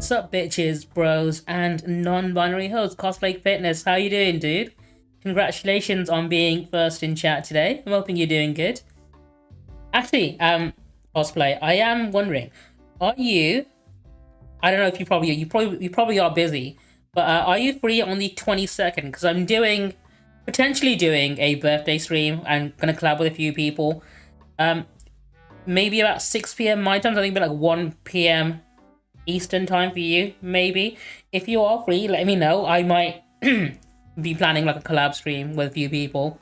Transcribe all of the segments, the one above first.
What's up, bitches, bros, and non-binary hosts? Cosplay Fitness, how you doing, dude? Congratulations on being first in chat today. I'm hoping you're doing good. Actually, Cosplay, I am wondering, are you? I don't know if you probably are busy, but are you free on the 22nd? Because I'm potentially doing a birthday stream. I'm gonna collab with a few people. Maybe about 6 p.m. my time. So I think it'll be like 1 p.m. Eastern time for you, maybe. If you are free, let me know. I might be planning like a collab stream with a few people,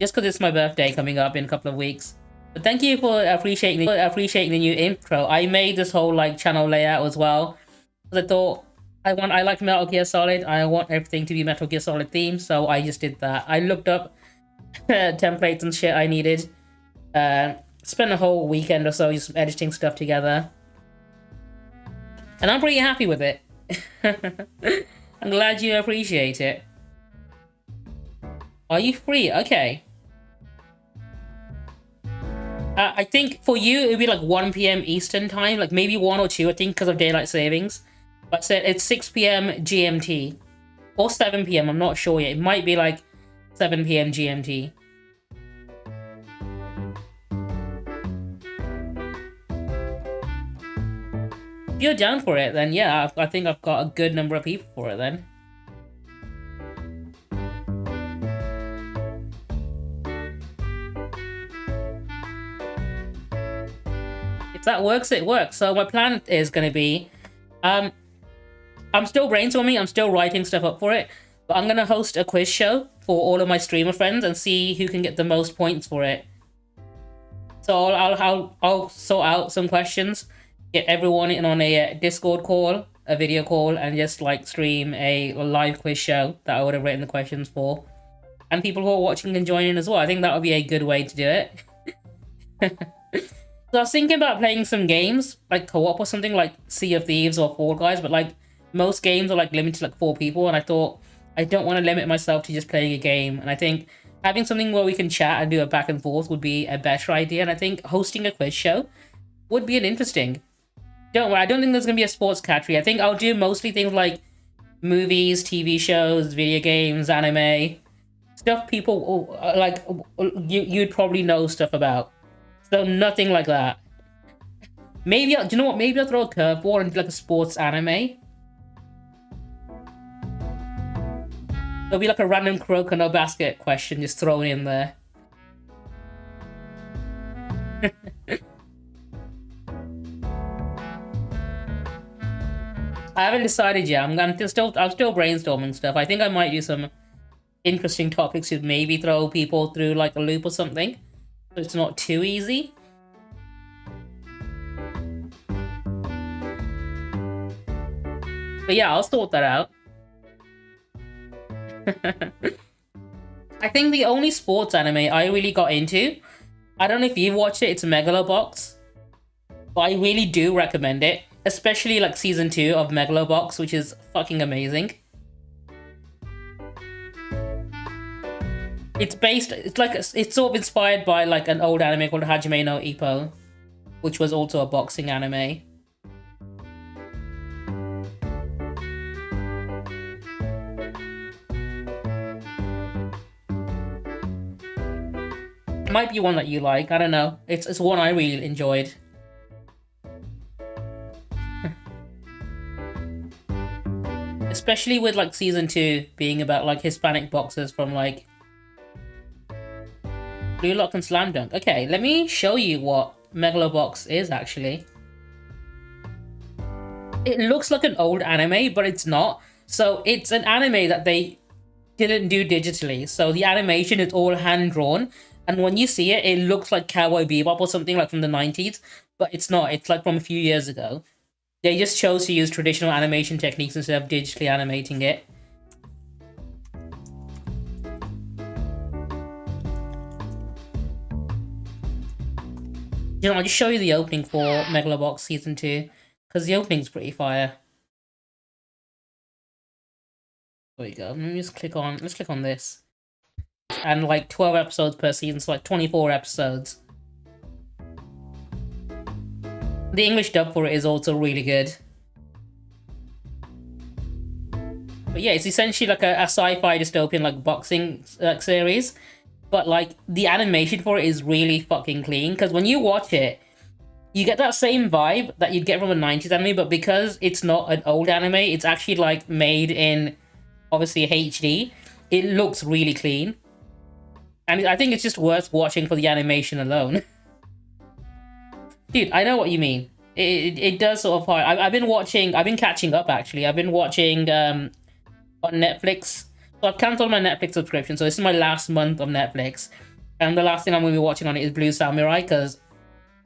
just because it's my birthday coming up in a couple of weeks. But thank you for appreciating the new intro. I made this whole like channel layout as well, because I thought I like Metal Gear Solid. I want everything to be Metal Gear Solid themed, so I just did that. I looked up templates and shit I needed. Spent a whole weekend or so just editing stuff together. And I'm pretty happy with it. I'm glad you appreciate it. Are you free? Okay. I think for you, it'd be like 1 p.m. Eastern time. Like maybe 1 or 2, I think, because of daylight savings. But I said it's 6 p.m. GMT. Or 7 p.m. I'm not sure yet. It might be like 7 p.m. GMT. If you're down for it, then yeah, I think I've got a good number of people for it then. If that works, it works. So my plan is going to be, I'm still brainstorming, I'm still writing stuff up for it, but I'm going to host a quiz show for all of my streamer friends and see who can get the most points for it. So I'll sort out some questions, get everyone in on a Discord call, a video call, and just like stream a live quiz show that I would have written the questions for. And people who are watching can join in as well. I think that would be a good way to do it. So I was thinking about playing some games, like co-op or something, like Sea of Thieves or Fall Guys, but like most games are like limited to like 4 people, and I thought I don't want to limit myself to just playing a game. And I think having something where we can chat and do a back and forth would be a better idea. And I think hosting a quiz show would be an interesting. Don't worry, I don't think there's going to be a sports category. I think I'll do mostly things like movies, TV shows, video games, anime. Stuff people, like, you'd probably know stuff about. So nothing like that. Maybe, do you know what? Maybe I'll throw a curveball and do like a sports anime. There'll be like a random croak and no basket question just thrown in there. I haven't decided yet. I'm still brainstorming stuff. I think I might do some interesting topics to maybe throw people through like a loop or something, so it's not too easy. But yeah, I'll sort that out. I think the only sports anime I really got into, I don't know if you've watched it, it's Megalobox. But I really do recommend it. Especially like season 2 of Megalobox, which is fucking amazing. It's sort of inspired by like an old anime called Hajime no Ippo, which was also a boxing anime. It might be one that you like, I don't know. It's one I really enjoyed. Especially with like season 2 being about like Hispanic boxers from like Blue Lock and Slam Dunk. Okay, let me show you what Megalobox is actually. It looks like an old anime, but it's not. So it's an anime that they didn't do digitally. So the animation is all hand-drawn. And when you see it, it looks like Cowboy Bebop or something like from the 90s. But it's not. It's like from a few years ago. They just chose to use traditional animation techniques instead of digitally animating it. You know, I'll just show you the opening for Megalobox Season 2, because the opening's pretty fire. There we go. Let me just click on, let's click on this. And like 12 episodes per season, so like 24 episodes. The English dub for it is also really good. But yeah, it's essentially like a sci-fi dystopian like boxing like series. But like the animation for it is really fucking clean because when you watch it, you get that same vibe that you'd get from a 90s anime, but because it's not an old anime, it's actually like made in obviously HD. It looks really clean. And I think it's just worth watching for the animation alone. Dude, I know what you mean. It does sort of I've been catching up actually. I've been watching on Netflix. So I've cancelled my Netflix subscription, so this is my last month of Netflix. And the last thing I'm going to be watching on it is Blue Samurai, because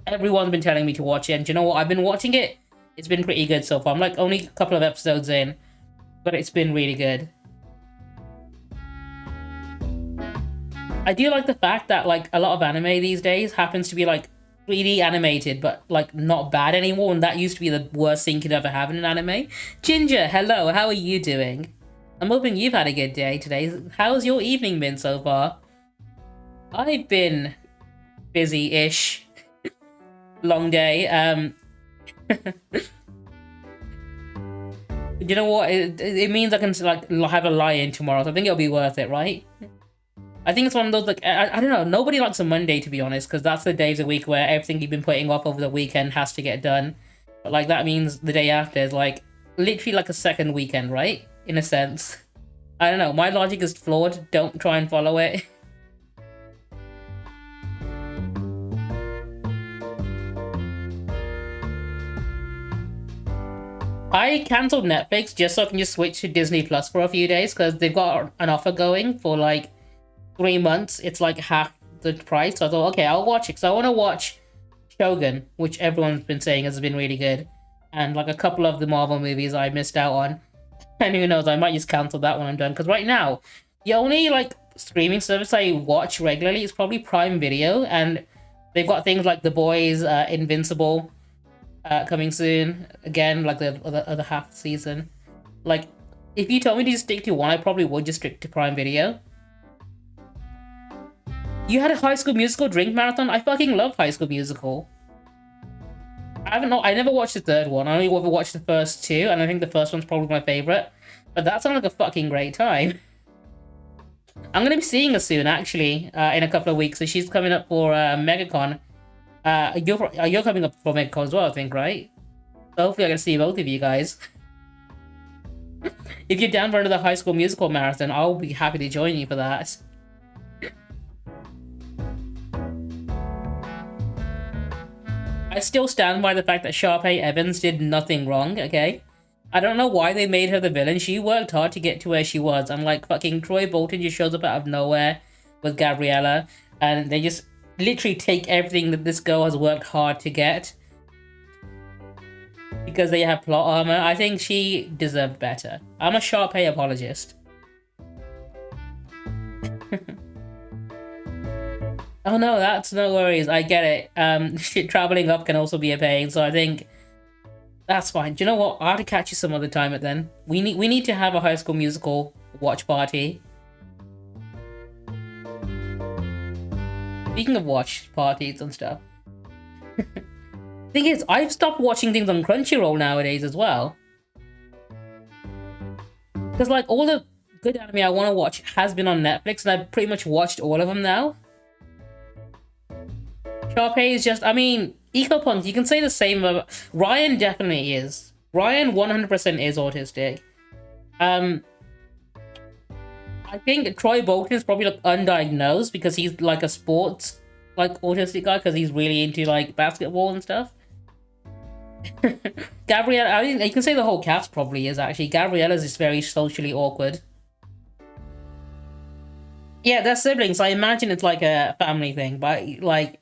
everyone's been telling me to watch it. And do you know what? I've been watching it. It's been pretty good so far. I'm like only a couple of episodes in, but it's been really good. I do like the fact that like a lot of anime these days happens to be like 3D animated, but like not bad anymore. And that used to be the worst thing you could ever have in an anime. Ginger, hello, how are you doing? I'm hoping you've had a good day today. How's your evening been so far? I've been busy-ish. Long day. You know what? It means I can like have a lie-in tomorrow, so I think it'll be worth it, right? I think it's one of those like I don't know. Nobody likes a Monday, to be honest, because that's the days of the week where everything you've been putting off over the weekend has to get done. But like that means the day after is like literally like a second weekend, right? In a sense. I don't know. My logic is flawed. Don't try and follow it. I cancelled Netflix just so I can just switch to Disney Plus for a few days because they've got an offer going for like 3 months. It's like half the price. So I thought, okay, I'll watch it because I want to watch Shogun, which everyone's been saying has been really good. And like a couple of the Marvel movies I missed out on. And who knows, I might just cancel that when I'm done. Because right now, the only like streaming service I watch regularly is probably Prime Video. And they've got things like The Boys, Invincible, coming soon. Again, like the other half the season. Like, if you told me to just stick to one, I probably would just stick to Prime Video. You had a High School Musical drink marathon? I fucking love High School Musical. I never watched the third one. I only ever watched the first two, and I think the first one's probably my favorite. But that sounds like a fucking great time. I'm gonna be seeing her soon, actually, in a couple of weeks. So she's coming up for MegaCon. You're coming up for MegaCon as well, I think, right? So hopefully I can see both of you guys. If you're down for another High School Musical marathon, I'll be happy to join you for that. I still stand by the fact that Sharpay Evans did nothing wrong, okay? I don't know why they made her the villain. She worked hard to get to where she was. And like fucking Troy Bolton just shows up out of nowhere with Gabriella. And they just literally take everything that this girl has worked hard to get. Because they have plot armor. I think she deserved better. I'm a Sharpay apologist. Oh no, that's no worries. I get it. Shit, traveling up can also be a pain, so I think that's fine. Do you know what? I'll have to catch you some other time. Then we need to have a High School Musical watch party. Speaking of watch parties and stuff, thing is, I've stopped watching things on Crunchyroll nowadays as well. Because like all the good anime I want to watch has been on Netflix, and I've pretty much watched all of them now. Sharpay is just, I mean, EcoPunk, you can say the same about... Ryan definitely is. Ryan 100% is autistic. I think Troy Bolton is probably like undiagnosed because he's like a sports like autistic guy because he's really into like basketball and stuff. Gabriella, I mean, you can say the whole cast probably is actually. Gabriella's just very socially awkward. Yeah, they're siblings. I imagine it's like a family thing, but like...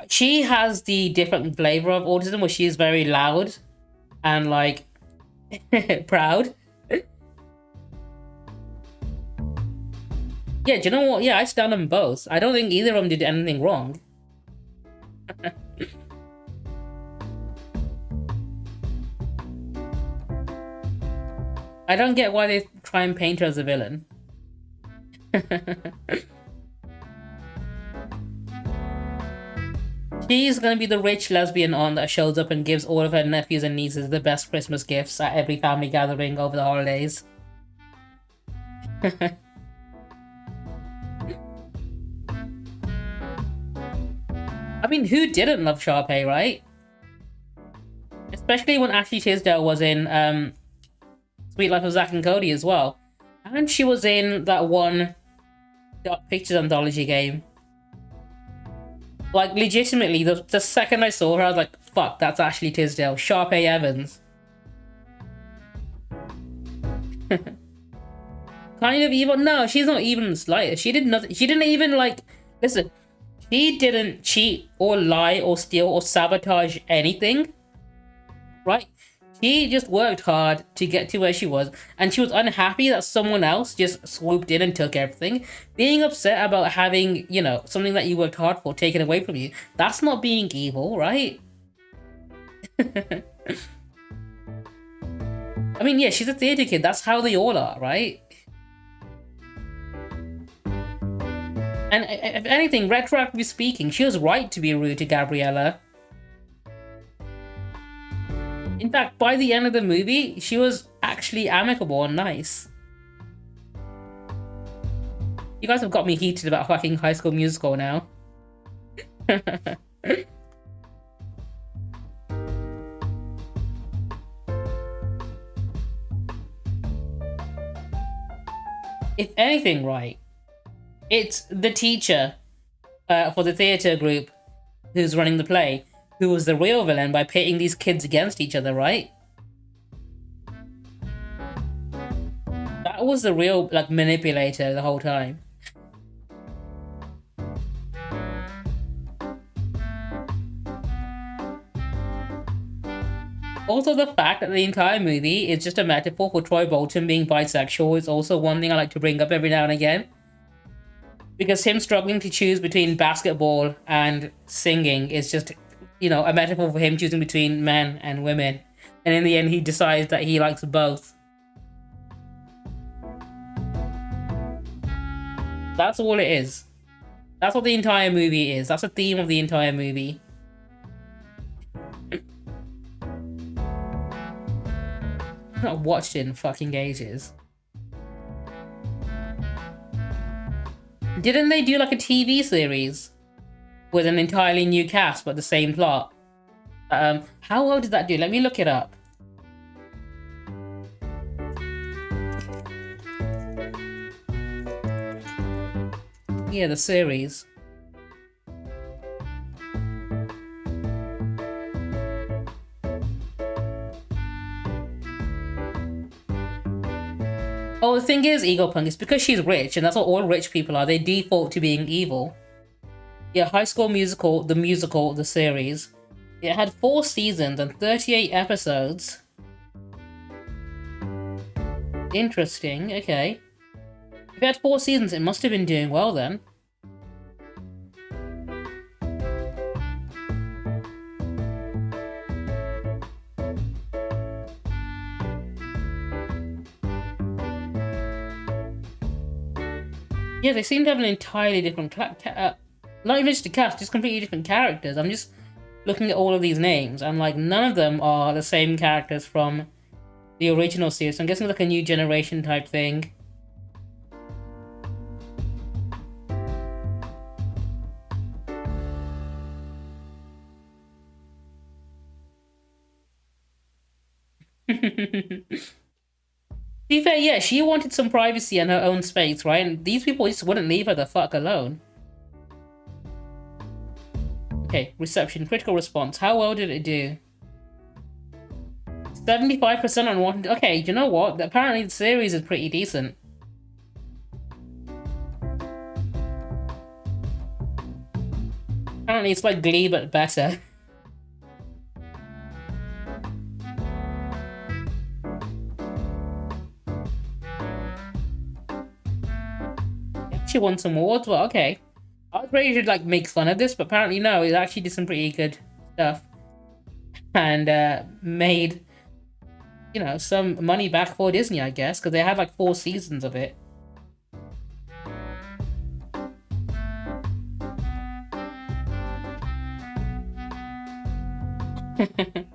She has the different flavor of autism where she is very loud and like proud. Yeah, do you know what? Yeah, I stand them both. I don't think either of them did anything wrong. I don't get why they try and paint her as a villain. She's gonna be the rich lesbian aunt that shows up and gives all of her nephews and nieces the best Christmas gifts at every family gathering over the holidays. I mean, who didn't love Sharpay, right? Especially when Ashley Tisdale was in Sweet Life of Zack and Cody as well. And she was in that one Dark Pictures anthology game. Like, legitimately, the second I saw her, I was like, fuck, that's Ashley Tisdale. Sharpay Evans. Kind of evil? No, she's not even the slightest. She did nothing. She didn't even, like... Listen, she didn't cheat or lie or steal or sabotage anything. Right? She just worked hard to get to where she was, and she was unhappy that someone else just swooped in and took everything. Being upset about having, you know, something that you worked hard for taken away from you, that's not being evil, right? I mean, yeah, she's a theater kid. That's how they all are, right? And if anything, retroactively speaking, she was right to be rude to Gabriella. In fact, by the end of the movie, she was actually amicable and nice. You guys have got me heated about fucking High School Musical now. If anything, right, it's the teacher for the theatre group who's running the play who was the real villain by pitting these kids against each other, right? That was the real, like, manipulator the whole time. Also, the fact that the entire movie is just a metaphor for Troy Bolton being bisexual is also one thing I like to bring up every now and again. Because him struggling to choose between basketball and singing is just, you know, a metaphor for him choosing between men and women. And in the end, he decides that he likes both. That's all it is. That's what the entire movie is. That's the theme of the entire movie. I've not watched it in fucking ages. Didn't they do like a TV series with an entirely new cast but the same plot? How well did that do? Let me look it up. Yeah, the series. Oh, the thing is, Ego Punk, it's because she's rich, and that's what all rich people are. They default to being evil. Yeah, High School Musical, the series. It had 4 seasons and 38 episodes. Interesting, okay. If it had 4 seasons, it must have been doing well then. Yeah, they seem to have an entirely different not even just a cast, just completely different characters. I'm just looking at all of these names, and like none of them are the same characters from the original series. So I'm guessing like a new generation type thing. To be fair, yeah, she wanted some privacy and her own space, right? And these people just wouldn't leave her the fuck alone. Okay, reception, critical response. How well did it do? 75% on Rotten. Okay, you know what? Apparently the series is pretty decent. Apparently it's like Glee, but better. She won some awards. Well, okay. I was ready to like make fun of this, but apparently no. It actually did some pretty good stuff, and made, you know, some money back for Disney, I guess, because they had like 4 seasons of it. I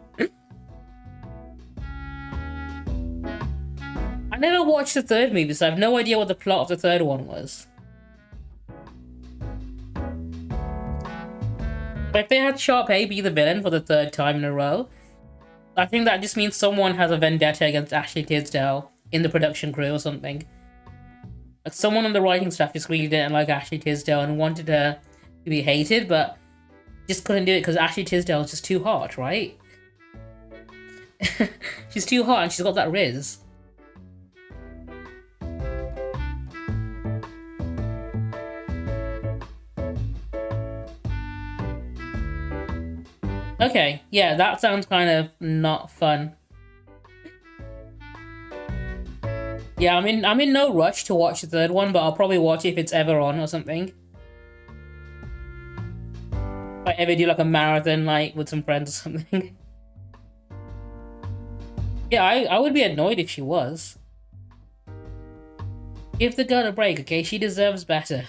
never watched the third movie, so I have no idea what the plot of the third one was. But if they had Sharpay be the villain for the third time in a row, I think that just means someone has a vendetta against Ashley Tisdale in the production crew or something. Like someone on the writing staff just really didn't like Ashley Tisdale and wanted her to be hated, but just couldn't do it because Ashley Tisdale is just too hot, right? She's too hot and she's got that riz. Okay, yeah, that sounds kind of not fun. Yeah, I'm in no rush to watch the third one, but I'll probably watch it if it's ever on or something. If I ever do like a marathon, like with some friends or something. Yeah, I would be annoyed if she was. Give the girl a break, okay? She deserves better.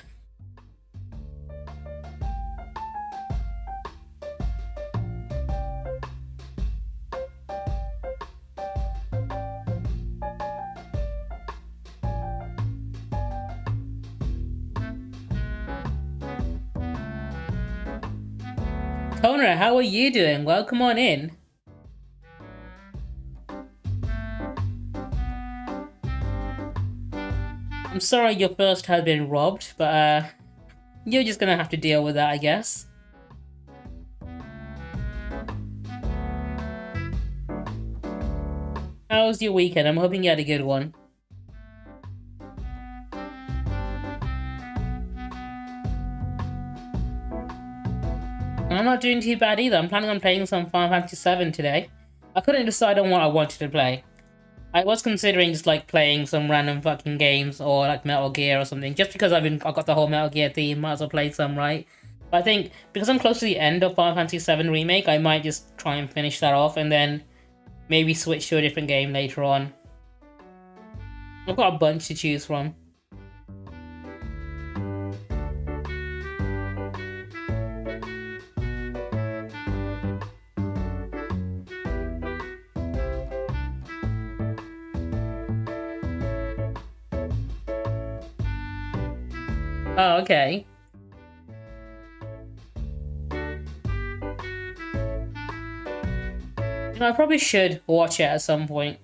Kona, how are you doing? Welcome on in. I'm sorry your first has been robbed, but you're just gonna have to deal with that, I guess. How was your weekend? I'm hoping you had a good one. I'm not doing too bad either. I'm planning on playing some Final Fantasy VII today. I couldn't decide on what I wanted to play. I was considering just like playing some random fucking games or like Metal Gear or something. Just because I've got the whole Metal Gear theme, might as well play some, right? But I think because I'm close to the end of Final Fantasy VII Remake, I might just try and finish that off and then maybe switch to a different game later on. I've got a bunch to choose from. Oh, okay. You know, I probably should watch it at some point.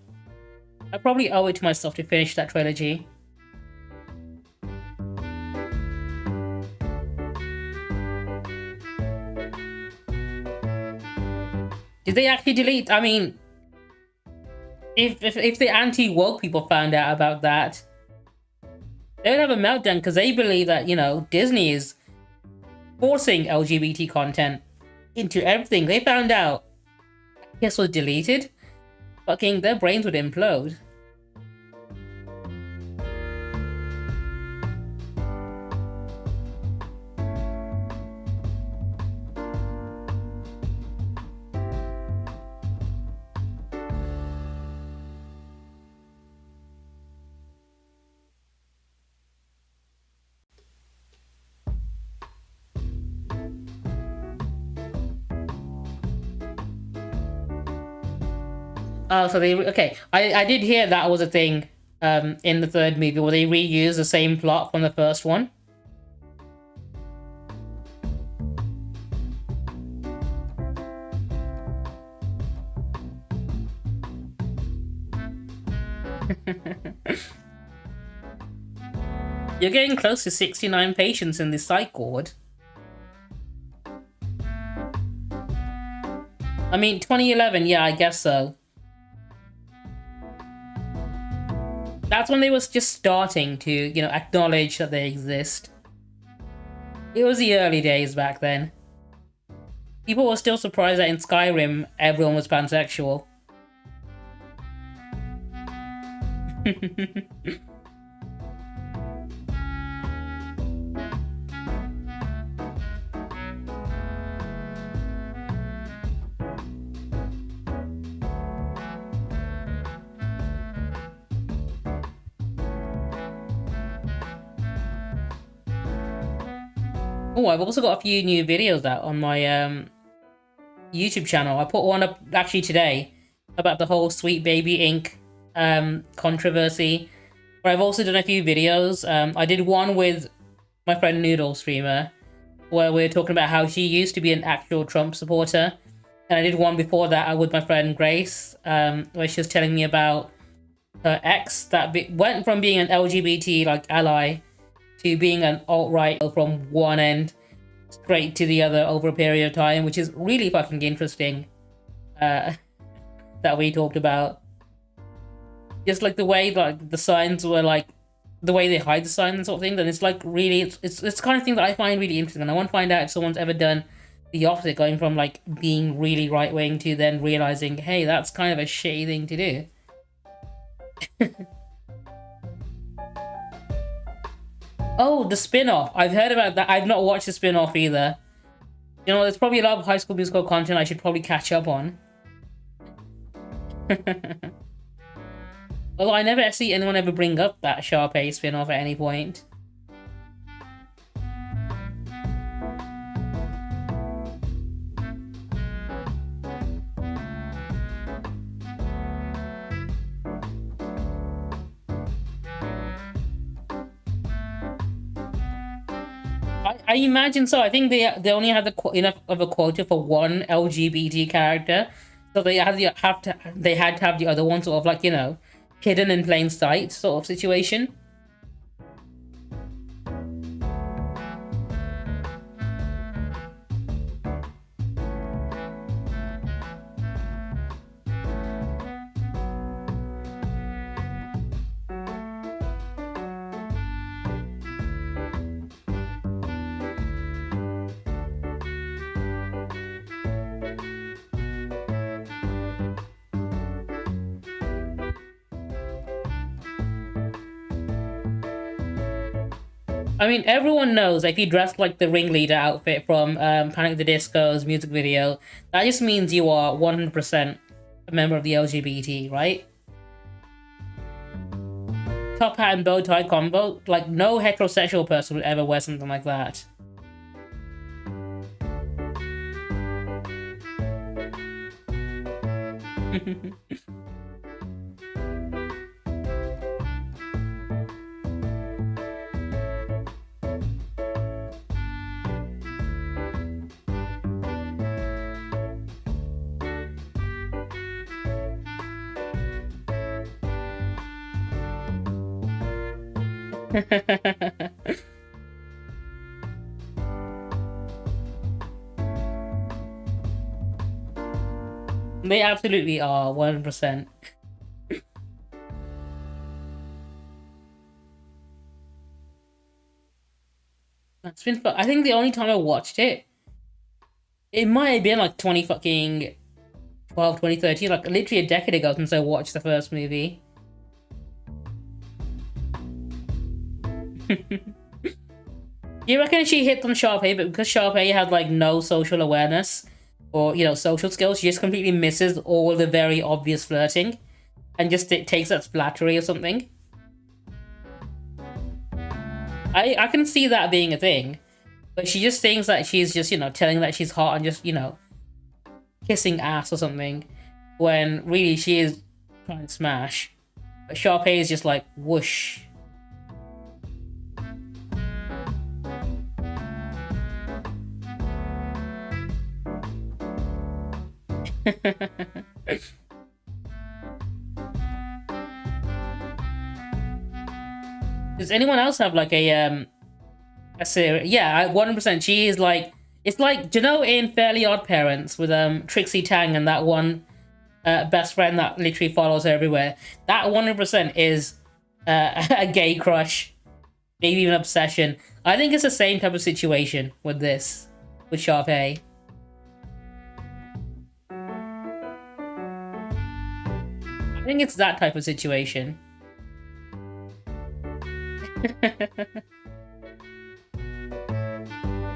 I probably owe it to myself to finish that trilogy. Did they actually delete? I mean, if the anti-woke people found out about that, they would have a meltdown because they believe that, you know, Disney is forcing LGBT content into everything. They found out this was deleted. Fucking their brains would implode. Oh, so they okay. I did hear that was a thing in the third movie where they reused the same plot from the first one. You're getting close to 69 patients in the psych ward. I mean, 2011, yeah, I guess so. That's when they was just starting to, you know, acknowledge that they exist. It was the early days back then. People were still surprised that in Skyrim, everyone was pansexual. Oh, I've also got a few new videos out on my YouTube channel. I put one up actually today about the whole Sweet Baby Inc. Controversy. But I've also done a few videos. I did one with my friend Noodle streamer, where we are talking about how she used to be an actual Trump supporter. And I did one before that with my friend Grace, where she was telling me about her ex that went from being an LGBT like ally to being an alt-right from one end straight to the other over a period of time, which is really fucking interesting. That we talked about. Just like the way like the signs were like the way they hide the signs and sort of thing, and it's like really it's the kind of thing that I find really interesting, and I want to find out if someone's ever done the opposite, going from like being really right wing to then realizing, hey, that's kind of a shitty thing to do. Oh, the spin-off. I've heard about that. I've not watched the spin-off either. You know, there's probably a lot of High School Musical content I should probably catch up on. Although I never see anyone ever bring up that Sharpay spin-off at any point. I imagine so. I think they only had enough of a quota for one LGBT character, so they had to have the other one sort of like, you know, hidden in plain sight sort of situation. I mean, everyone knows if you dress like the ringleader outfit from Panic! At the Disco's music video, that just means you are 100% a member of the LGBT, right? Top hat and bow tie combo, like no heterosexual person would ever wear something like that. They absolutely are 100%. That's been fun. I think the only time I watched it, it might have been like 2013, like literally a decade ago since I watched the first movie. You reckon she hit on Sharpay, but because Sharpay had like no social awareness or, you know, social skills, she just completely misses all the very obvious flirting and just takes that flattery or something? I can see that being a thing, but she just thinks that she's just, you know, telling that she's hot and just, you know, kissing ass or something, when really she is trying to smash. But Sharpay is just like, whoosh. Does anyone else have like a series? Yeah, 100%. She is like, it's like, do you know in Fairly Odd Parents with Trixie Tang and that one best friend that literally follows her everywhere? That 100% is a gay crush, maybe even obsession. I think it's the same type of situation with this, with Sharpay. I think it's that type of situation.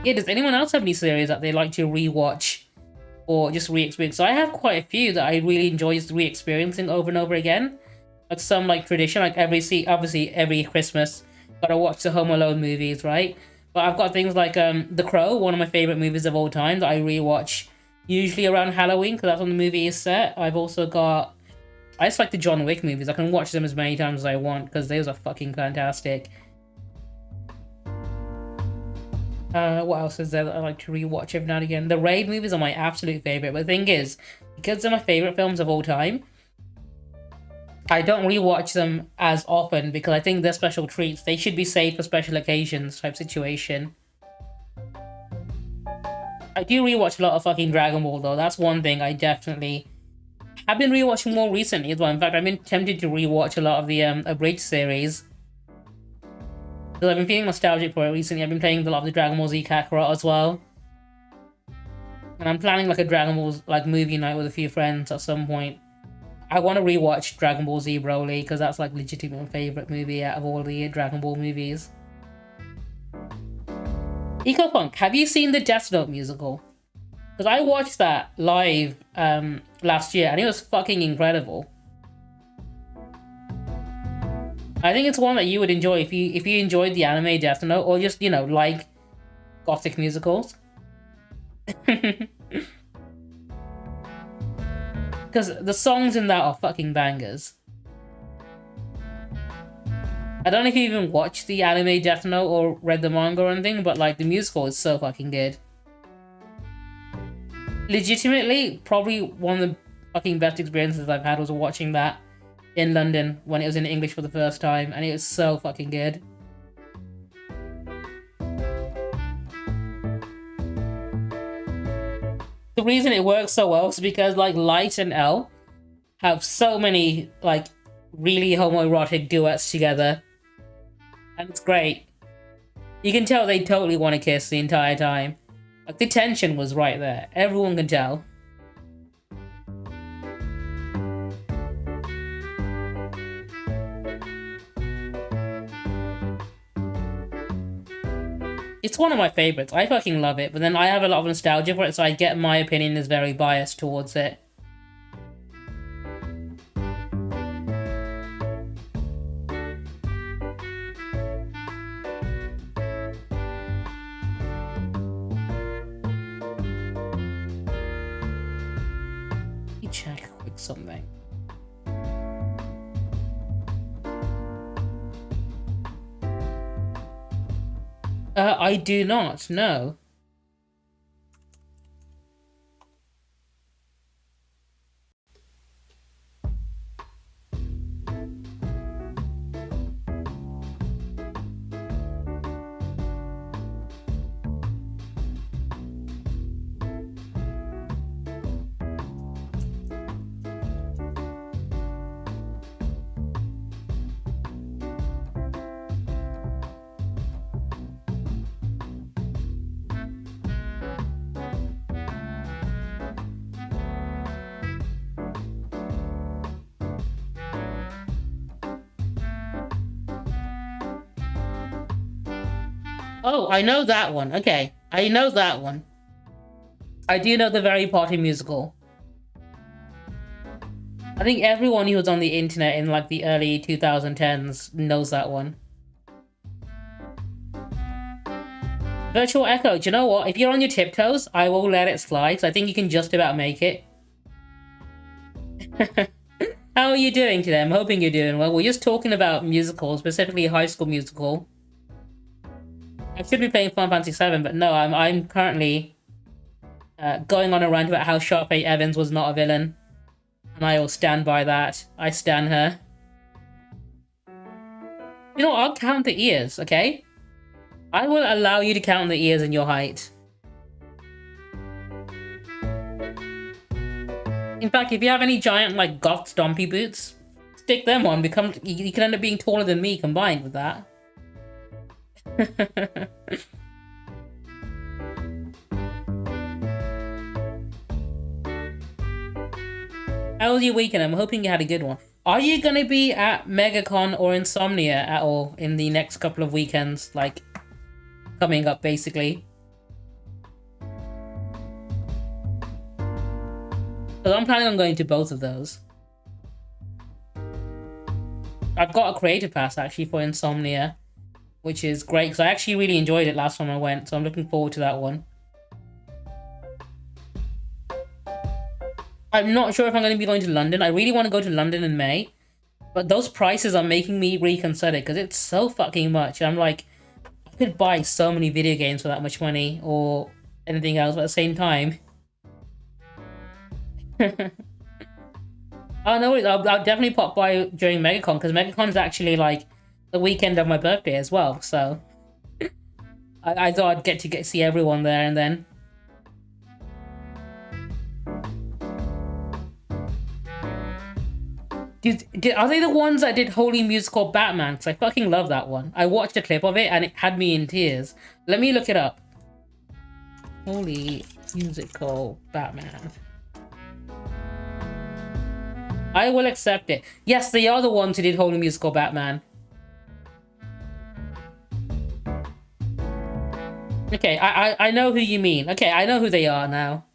Yeah, does anyone else have any series that they like to rewatch or just re-experience? So I have quite a few that I really enjoy just re-experiencing over and over again. Like some like tradition, like obviously every Christmas, gotta watch the Home Alone movies, right? But I've got things like The Crow, one of my favorite movies of all time that I rewatch usually around Halloween because that's when the movie is set. I've also got, I just like the John Wick movies. I can watch them as many times as I want because those are fucking fantastic. What else is there that I like to rewatch every now and again? The Raid movies are my absolute favorite. But the thing is, because they're my favorite films of all time, I don't rewatch them as often because I think they're special treats. They should be saved for special occasions type situation. I do rewatch a lot of fucking Dragon Ball though. That's one thing I definitely have been rewatching more recently as well. In fact, I've been tempted to rewatch a lot of the Abridged series. Because I've been feeling nostalgic for it recently. I've been playing a lot of the Dragon Ball Z Kakarot as well. And I'm planning like a Dragon Ball like movie night with a few friends at some point. I want to rewatch Dragon Ball Z Broly because that's like legitimately my favorite movie out of all the Dragon Ball movies. EcoPunk, have you seen the Death Note musical? Because I watched that live last year and it was fucking incredible. I think it's one that you would enjoy if you enjoyed the anime Death Note or just, you know, like gothic musicals. Because the songs in that are fucking bangers. I don't know if you even watched the anime Death Note or read the manga or anything, but like the musical is so fucking good. Legitimately, probably one of the fucking best experiences I've had was watching that in London when it was in English for the first time, and it was so fucking good. The reason it works so well is because like Light and L have so many like really homoerotic duets together, and it's great. You can tell they totally want to kiss the entire time. Like the tension was right there. Everyone can tell. It's one of my favorites. I fucking love it, but then I have a lot of nostalgia for it, so I get my opinion is very biased towards it. Let me check quick something. I do not, no. Oh, I know that one. Okay, I know that one. I do know the Very Party musical. I think everyone who was on the internet in like the early 2010s knows that one. Virtual Echo, do you know what? If you're on your tiptoes, I will let it slide, because I think you can just about make it. How are you doing today? I'm hoping you're doing well. We're just talking about musicals, specifically High School Musical. I should be playing Final Fantasy VII, but no, I'm currently going on a rant about how Sharpay Evans was not a villain. And I will stand by that. I stan her. You know what? I'll count the ears, okay? I will allow you to count the ears in your height. In fact, if you have any giant, like, goth stompy boots, stick them on. You can end up being taller than me combined with that. How was your weekend? I'm hoping you had a good one. Are you going to be at MegaCon or Insomnia at all in the next couple of weekends? Like, coming up, basically. Because I'm planning on going to both of those. I've got a creator pass, actually, for Insomnia, which is great, because I actually really enjoyed it last time I went, so I'm looking forward to that one. I'm not sure if I'm going to be going to London. I really want to go to London in May, but those prices are making me reconsider because it's so fucking much. I'm like, I could buy so many video games for that much money or anything else, but at the same time. Oh no, I'll definitely pop by during MegaCon because MegaCon is actually like the weekend of my birthday as well. So I thought I'd get to see everyone there, and then. Are they the ones that did Holy Musical Batman? Because I fucking love that one. I watched a clip of it and it had me in tears. Let me look it up. Holy Musical Batman. I will accept it. Yes, they are the ones who did Holy Musical Batman. Okay, I know who you mean. Okay, I know who they are now.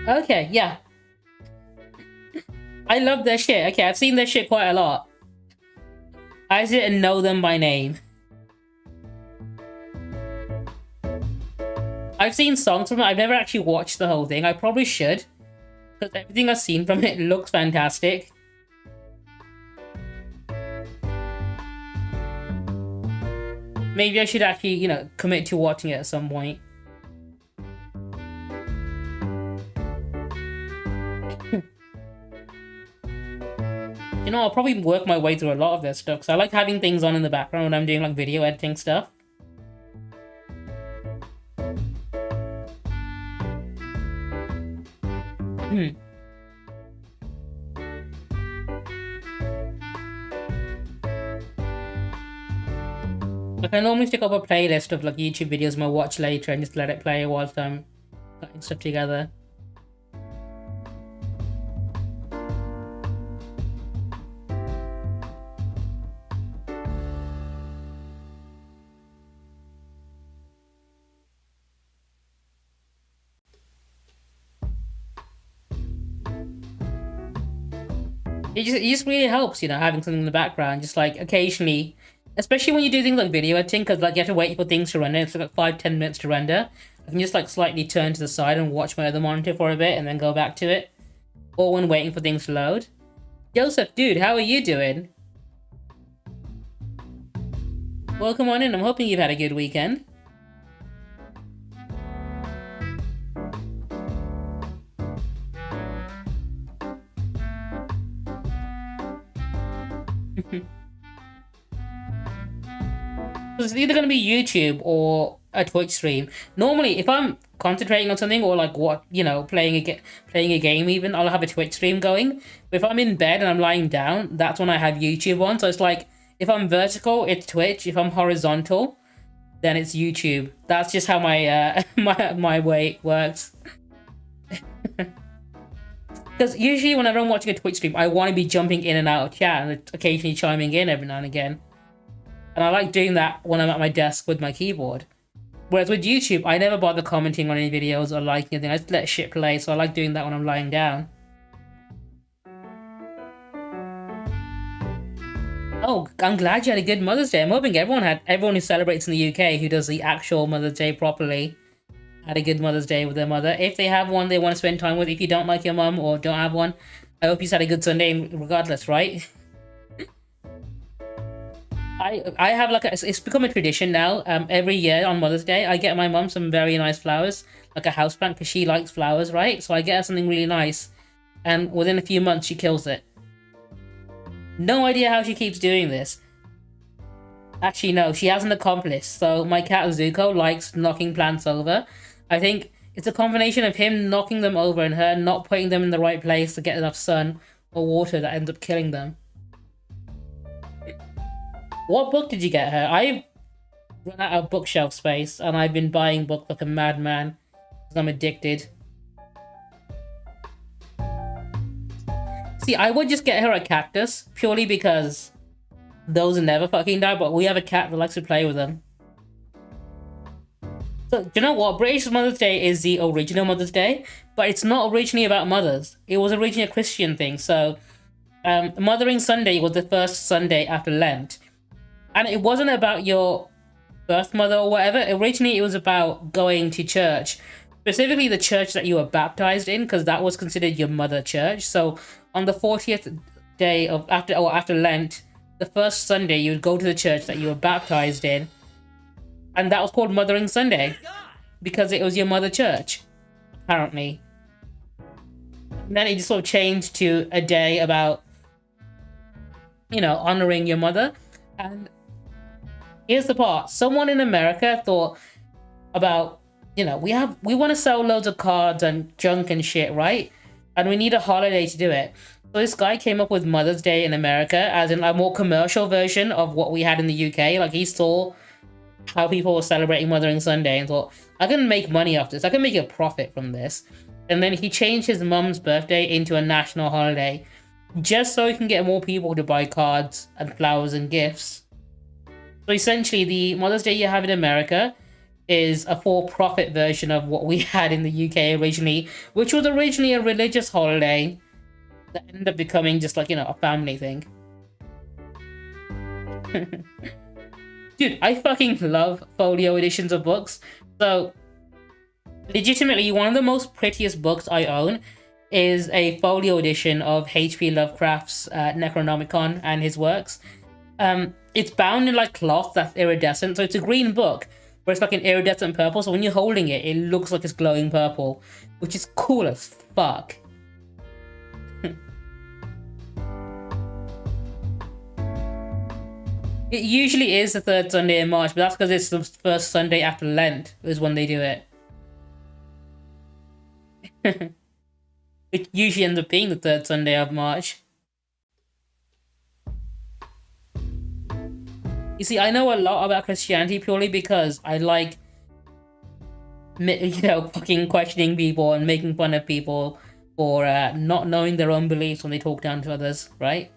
Okay, yeah. I love their shit. Okay, I've seen their shit quite a lot. I just didn't know them by name. I've seen songs from it. I've never actually watched the whole thing. I probably should. Because everything I've seen from it looks fantastic. Maybe I should actually, you know, commit to watching it at some point. You know, I'll probably work my way through a lot of their stuff, because I like having things on in the background when I'm doing, like, video editing stuff. Like, I normally stick up a playlist of, like, YouTube videos I'm gonna watch later and just let it play whilst I'm putting stuff together. It just really helps, you know, having something in the background, just like occasionally, especially when you do things like video editing, because like you have to wait for things to render. It's like 5-10 minutes to render. I can just like slightly turn to the side and watch my other monitor for a bit and then go back to it, or when waiting for things to load. Joseph, dude, how are you doing? Welcome on in. I'm hoping you've had a good weekend. It's either going to be YouTube or a Twitch stream. Normally, if I'm concentrating on something or like what, you know, playing a game even, I'll have a Twitch stream going. But if I'm in bed and I'm lying down, that's when I have YouTube on. So it's like, if I'm vertical, it's Twitch. If I'm horizontal, then it's YouTube. That's just how my my way works. Because usually whenever I'm watching a Twitch stream, I want to be jumping in and out of chat and occasionally chiming in every now and again. And I like doing that when I'm at my desk with my keyboard. Whereas with YouTube, I never bother commenting on any videos or liking anything. I just let shit play, so I like doing that when I'm lying down. Oh, I'm glad you had a good Mother's Day. I'm hoping everyone who celebrates in the UK who does the actual Mother's Day properly had a good Mother's Day with their mother. If they have one they want to spend time with, if you don't like your mum or don't have one, I hope you had a good Sunday regardless, right? I have like it's become a tradition now. Every year on Mother's Day, I get my mum some very nice flowers, like a houseplant, because she likes flowers, right? So I get her something really nice, and within a few months she kills it. No idea how she keeps doing this. Actually, no, she has an accomplice. So my cat Zuko likes knocking plants over. I think it's a combination of him knocking them over and her not putting them in the right place to get enough sun or water that ends up killing them. What book did you get her? I've run out of bookshelf space and I've been buying books like a madman because I'm addicted. See, I would just get her a cactus purely because those never fucking die, but we have a cat that likes to play with them. So, do you know what? British Mother's Day is the original Mother's Day, but it's not originally about mothers. It was originally a Christian thing, so Mothering Sunday was the first Sunday after Lent. And it wasn't about your birth mother or whatever. Originally, it was about going to church, specifically the church that you were baptized in, because that was considered your mother church. So on the 40th day of after Lent, the first Sunday, you would go to the church that you were baptized in, and that was called Mothering Sunday because it was your mother church, apparently. And then it just sort of changed to a day about, honoring your mother. And here's the part: someone in America thought about, we want to sell loads of cards and junk and shit, right? And we need a holiday to do it. So this guy came up with Mother's Day in America as in a more commercial version of what we had in the UK. Like, he saw how people were celebrating Mothering Sunday and thought, I can make money off this. I can make a profit from this. And then he changed his mum's birthday into a national holiday just so he can get more people to buy cards and flowers and gifts. So essentially, the Mother's Day you have in America is a for-profit version of what we had in the UK originally, which was originally a religious holiday that ended up becoming just like, a family thing. Dude, I fucking love folio editions of books. So, legitimately, one of the most prettiest books I own is a folio edition of H.P. Lovecraft's Necronomicon and his works. It's bound in like cloth that's iridescent, so it's a green book, but it's like an iridescent purple, so when you're holding it, it looks like it's glowing purple, which is cool as fuck. It usually is the third Sunday in March, but that's because it's the first Sunday after Lent is when they do it. It usually ends up being the third Sunday of March. You see, I know a lot about Christianity purely because I like, fucking questioning people and making fun of people for not knowing their own beliefs when they talk down to others, right?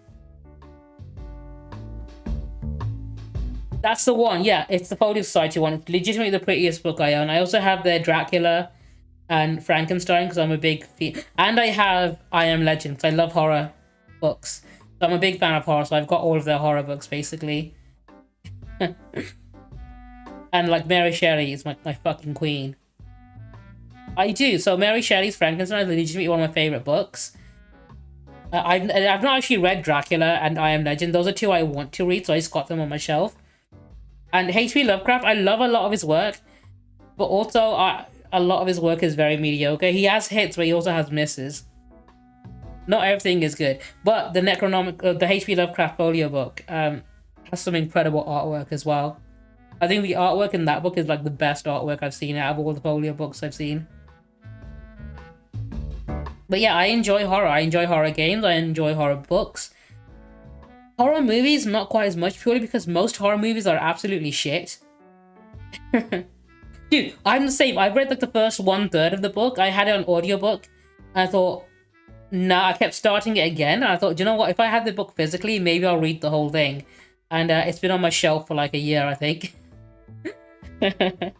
That's the one, yeah. It's the Folio Society one. It's legitimately the prettiest book I own. I also have their Dracula and Frankenstein because I'm a big and I have I Am Legend because I love horror books. So I'm a big fan of horror, so I've got all of their horror books basically. And like Mary Shelley is my fucking queen. I do. So Mary Shelley's Frankenstein is legitimately one of my favorite books. I've not actually read Dracula and I Am Legend. Those are two I want to read, so I just got them on my shelf. And H.P. Lovecraft, I love a lot of his work, but also a lot of his work is very mediocre. He has hits, but he also has misses. Not everything is good, but the H.P. Lovecraft folio book has some incredible artwork as well. I think the artwork in that book is like the best artwork I've seen out of all the folio books I've seen. But yeah, I enjoy horror. I enjoy horror games. I enjoy horror books. Horror movies, not quite as much, purely because most horror movies are absolutely shit. Dude, I'm the same. I've read like the first 1/3 of the book. I had it on audiobook. And I thought, nah, I kept starting it again. And I thought, you know what? If I had the book physically, maybe I'll read the whole thing. And it's been on my shelf for like a year, I think. I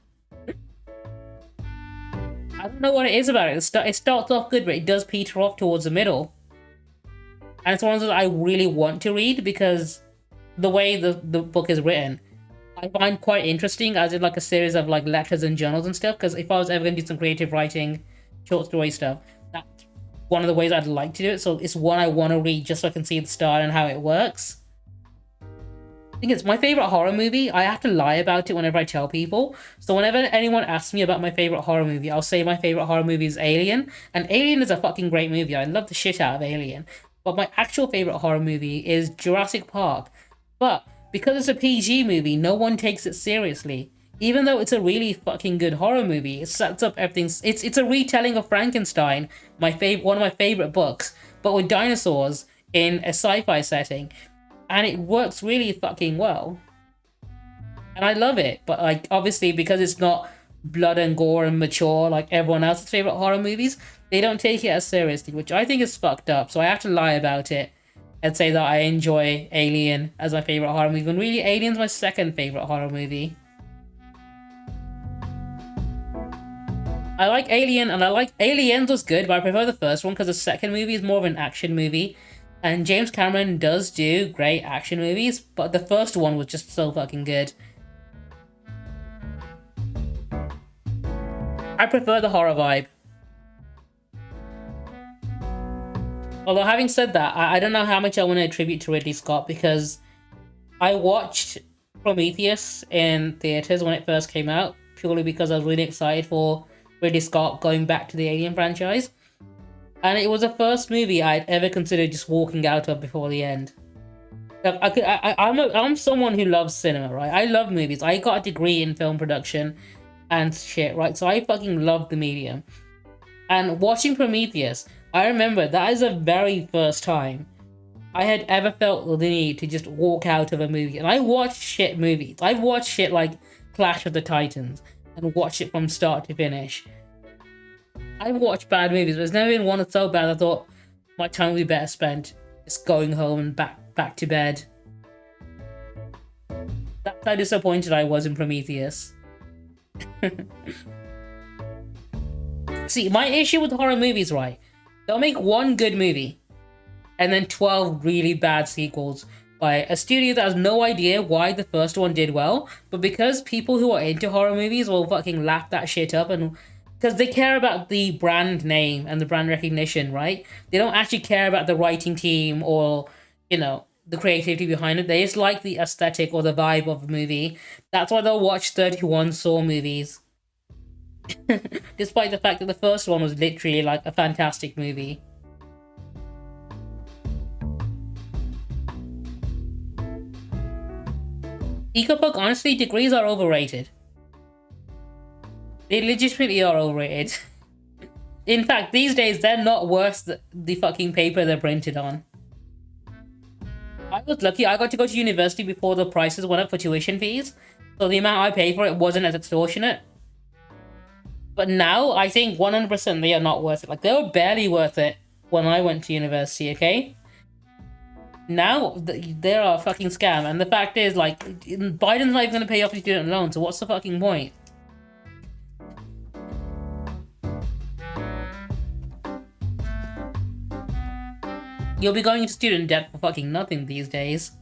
don't know what it is about it. It starts off good, but it does peter off towards the middle. And it's one of those I really want to read because the way the book is written, I find quite interesting as in like a series of like letters and journals and stuff. Because if I was ever going to do some creative writing, short story stuff, that's one of the ways I'd like to do it. So it's one I want to read just so I can see the style and how it works. I think it's my favorite horror movie. I have to lie about it whenever I tell people. So whenever anyone asks me about my favorite horror movie, I'll say my favorite horror movie is Alien. And Alien is a fucking great movie. I love the shit out of Alien. But my actual favorite horror movie is Jurassic Park. But because it's a PG movie, no one takes it seriously. Even though it's a really fucking good horror movie, it sets up everything. It's a retelling of Frankenstein, one of my favorite books, but with dinosaurs in a sci-fi setting. And it works really fucking well. And I love it. But like obviously because it's not blood and gore and mature like everyone else's favorite horror movies, they don't take it as seriously, which I think is fucked up. So I have to lie about it and say that I enjoy Alien as my favorite horror movie, when really Alien's my second favorite horror movie. I like Alien, and I like Aliens was good, but I prefer the first one because the second movie is more of an action movie. And James Cameron does do great action movies, but the first one was just so fucking good. I prefer the horror vibe. Although having said that, I don't know how much I want to attribute to Ridley Scott, because I watched Prometheus in theaters when it first came out, purely because I was really excited for Ridley Scott going back to the Alien franchise. And it was the first movie I'd ever considered just walking out of before the end. Like, I'm someone who loves cinema, right? I love movies. I got a degree in film production and shit, right? So I fucking love the medium. And watching Prometheus, I remember that is the very first time I had ever felt the need to just walk out of a movie. And I watched shit movies. I've watched shit like Clash of the Titans and watched it from start to finish. I've watched bad movies, but there's never been one that's so bad I thought my time would be better spent just going home and back to bed. That's how disappointed I was in Prometheus. See, my issue with horror movies, right? They'll make one good movie and then 12 really bad sequels by a studio that has no idea why the first one did well, but because people who are into horror movies will fucking laugh that shit up, and because they care about the brand name and the brand recognition, right? They don't actually care about the writing team or, you know, the creativity behind it. They just like the aesthetic or the vibe of the movie. That's why they'll watch 31 Saw movies. Despite the fact that the first one was literally like a fantastic movie. EcoPuck, honestly, degrees are overrated. They legitimately are overrated. In fact, these days, they're not worth the fucking paper they're printed on. I was lucky, I got to go to university before the prices went up for tuition fees, so the amount I paid for it wasn't as extortionate. But now, I think 100% they are not worth it. Like, they were barely worth it when I went to university, okay? Now, they're a fucking scam, and the fact is, like, Biden's not even going to pay off your student loan, so what's the fucking point? You'll be going into student debt for fucking nothing these days.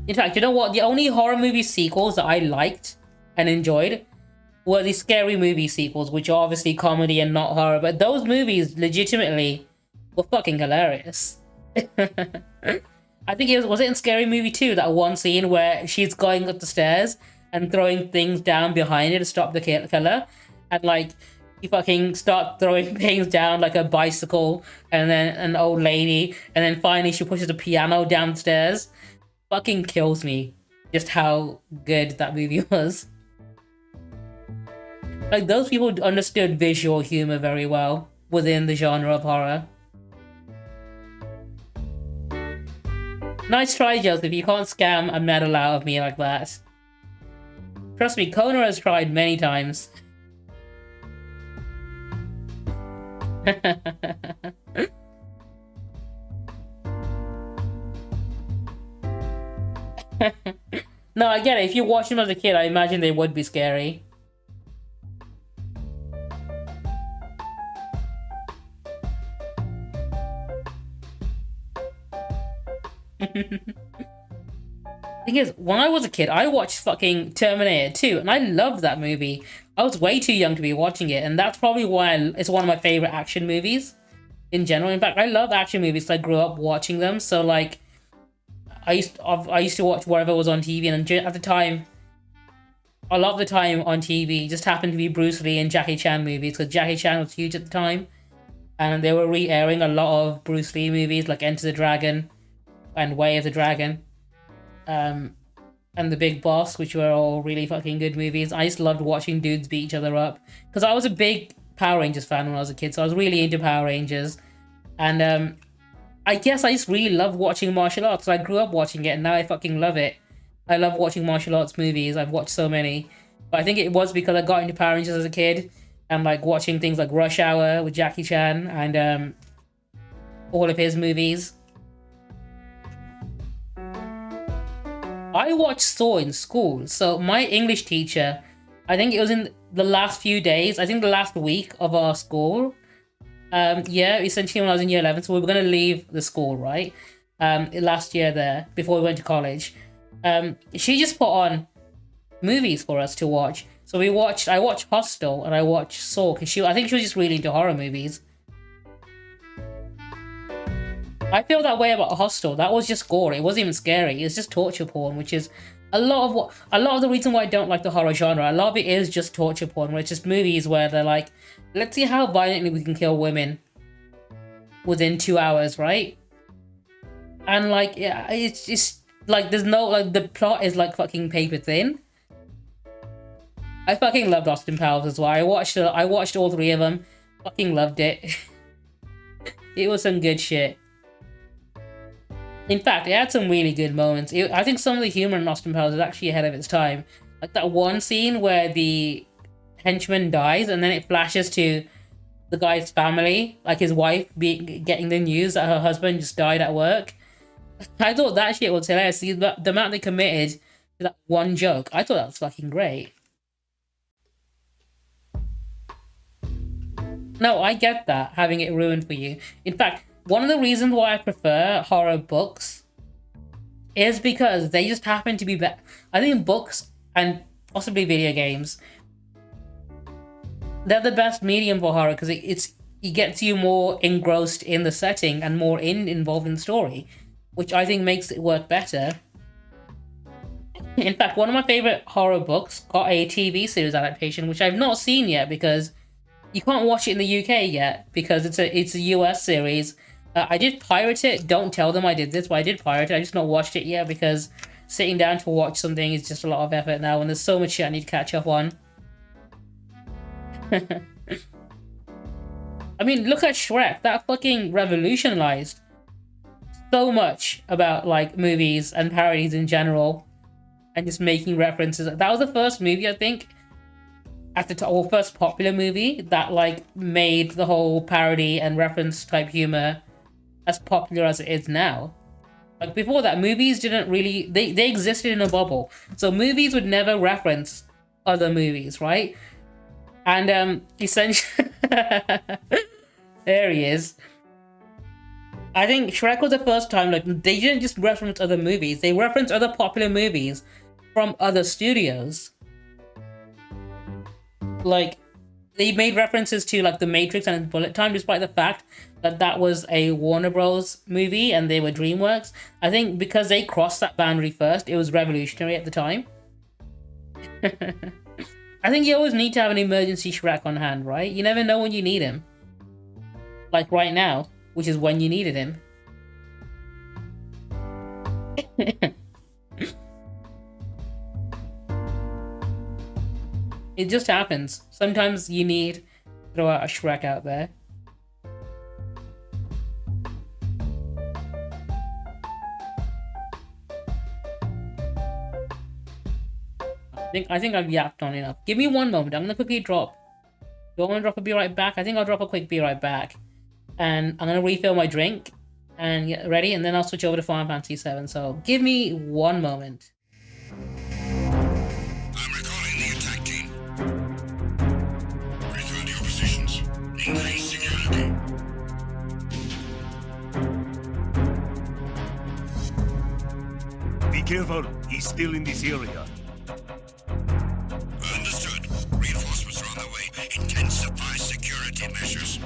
In fact, you know what? The only horror movie sequels that I liked and enjoyed were the Scary Movie sequels, which are obviously comedy and not horror, but those movies legitimately were fucking hilarious. I think was it in Scary Movie 2, that one scene where she's going up the stairs and throwing things down behind her to stop the killer, and like, you fucking start throwing things down like a bicycle and then an old lady, and then finally she pushes a piano downstairs. Fucking kills me just how good that movie was. Like, those people understood visual humor very well within the genre of horror. Nice try, Joseph. You can't scam a medal out of me like that. Trust me, Kona has tried many times. No, I get it. If you watched them as a kid, I imagine they would be scary. Thing is, when I was a kid, I watched fucking Terminator 2, and I loved that movie. I was way too young to be watching it, and that's probably why it's one of my favorite action movies in general. In fact, I love action movies, so I grew up watching them. So like, I used to watch whatever was on TV, and at the time, a lot of the time on TV just happened to be Bruce Lee and Jackie Chan movies, because Jackie Chan was huge at the time, and they were re-airing a lot of Bruce Lee movies like Enter the Dragon and Way of the Dragon, and The Big Boss, which were all really fucking good movies. I just loved watching dudes beat each other up, because I was a big Power Rangers fan when I was a kid, so I was really into Power Rangers, and I guess I just really love watching martial arts. I grew up watching it, and now I fucking love it. I love watching martial arts movies. I've watched so many. But I think it was because I got into Power Rangers as a kid, and like watching things like Rush Hour with Jackie Chan, and all of his movies. I watched Saw in school. So my English teacher, I think it was in the last few days, I think the last week of our school, Yeah, essentially when I was in year 11, so we were gonna leave the school, right? Last year there before we went to college. She just put on movies for us to watch. So I watched Hostel and I watched Saw because I think she was just really into horror movies. I feel that way about Hostel. That was just gore. It wasn't even scary. It's just torture porn, which is a lot of the reason why I don't like the horror genre. A lot of it is just torture porn, where it's just movies where they're like, let's see how violently we can kill women within 2 hours, right? And like, yeah, it's just like there's no like the plot is like fucking paper thin. I fucking loved Austin Powers as well. I watched all three of them. Fucking loved it. It was some good shit. In fact, it had some really good moments. I think some of the humor in Austin Powers is actually ahead of its time. Like that one scene where the henchman dies and then it flashes to the guy's family, like his wife getting the news that her husband just died at work. I thought that shit was hilarious. The amount they committed to that one joke, I thought that was fucking great. No, I get that, having it ruined for you. In fact, one of the reasons why I prefer horror books is because they just happen to be better. I think books and possibly video games, they're the best medium for horror because it gets you more engrossed in the setting and more involved in the story, which I think makes it work better. In fact, one of my favorite horror books got a TV series adaptation, which I've not seen yet because you can't watch it in the UK yet because it's a US series. I did pirate it. Don't tell them I did this, but I did pirate it. I just not watched it yet because sitting down to watch something is just a lot of effort now, and there's so much shit I need to catch up on. I mean, look at Shrek. That fucking revolutionized so much about like movies and parodies in general, and just making references. That was the first movie, I think, at the top, or first popular movie that like made the whole parody and reference type humor as popular as it is now. Like before that, movies didn't really they existed in a bubble. So movies would never reference other movies, right? And essentially there he is. I think Shrek was the first time like they didn't just reference other movies, they referenced other popular movies from other studios. Like they made references to like The Matrix and Bullet Time, despite the fact that that was a Warner Bros. Movie and they were DreamWorks. I think because they crossed that boundary first, it was revolutionary at the time. I think you always need to have an emergency Shrek on hand, right? You never know when you need him. Like right now, which is when you needed him. It just happens. Sometimes you need to throw out a Shrek out there. I think I've yapped on enough. Give me one moment. I'm gonna quickly drop. Do I want to drop a be right back? I think I'll drop a quick be right back. And I'm gonna refill my drink and get ready, and then I'll switch over to Final Fantasy 7. So give me one moment. I'm recalling the attack team. Return to your positions. Increase security. Be careful, he's still in this area. Understood. Reinforcements are on the way. Intensify security measures.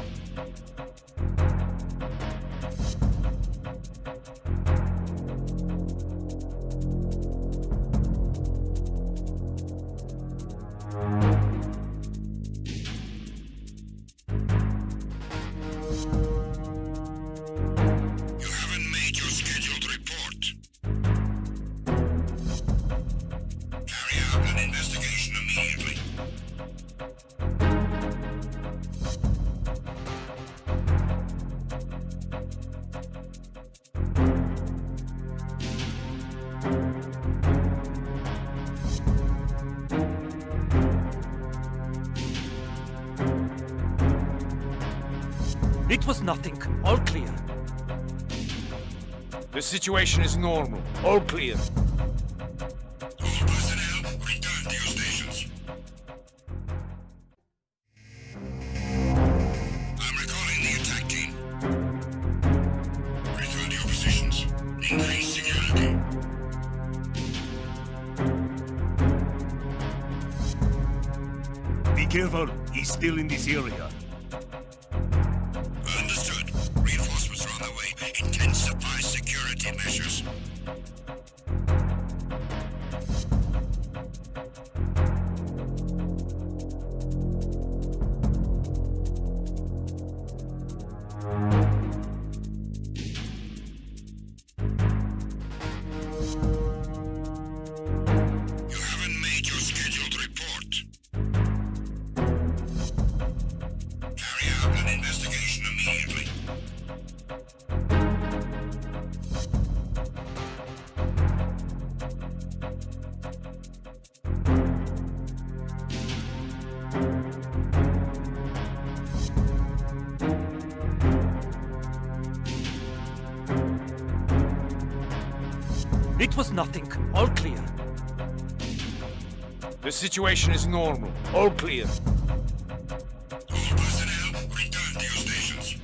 You haven't made your scheduled report. Carry out an investigation immediately. It was nothing. All clear. The situation is normal. All clear. All personnel, return to your stations. I'm recalling the careful, he's still in this area. Understood. Reinforcements are on their way. Intensify security measures. You haven't made your scheduled report. Carry out an investigation immediately. It was nothing. All clear. The situation is normal. All clear. All personnel, return to your stations.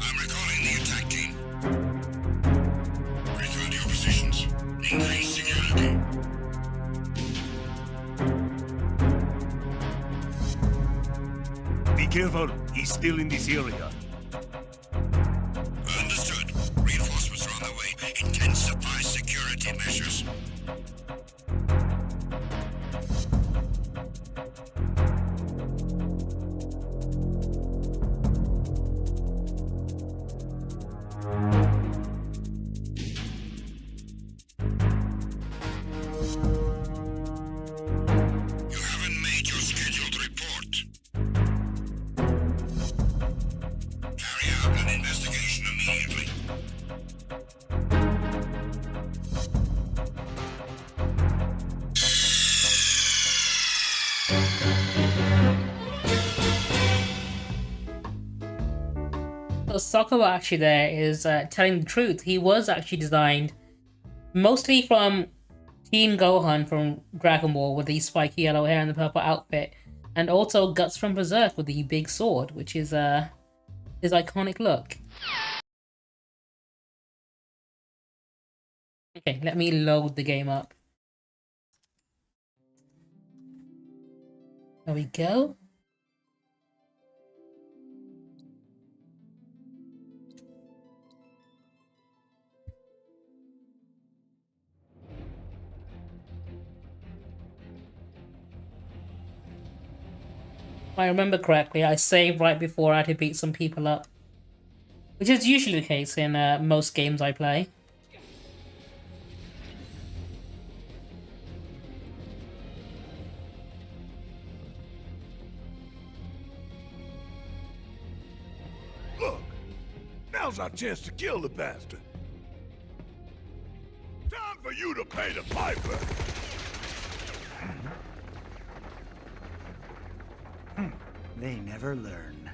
I'm recalling the attack team. Return to your positions. Increase security. Be careful, he's still in this area. Understood. Reinforcements are on their way. Intensify security measures. You haven't made your scheduled report. Carry out an investigation immediately. So Sakura actually there is telling the truth. He was actually designed mostly from Teen Gohan from Dragon Ball with the spiky yellow hair and the purple outfit, and also Guts from Berserk with the big sword, which is his iconic look. Okay, let me load the game up. There we go. If I remember correctly, I saved right before I had to beat some people up, which is usually the case in most games I play. Look! Now's our chance to kill the bastard. Time for you to pay the piper. They never learn.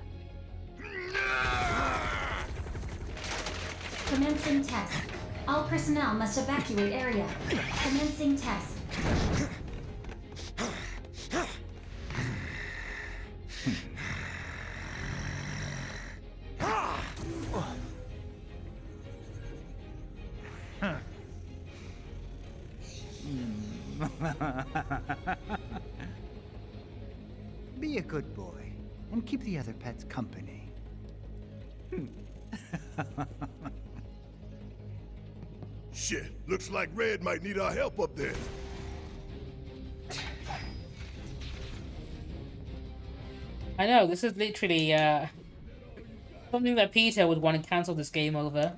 Commencing test. All personnel must evacuate area. Commencing test. Be a good boy and keep the other pets company. Shit, looks like Red might need our help up there. I know, this is literally something that Peter would want to cancel this game over.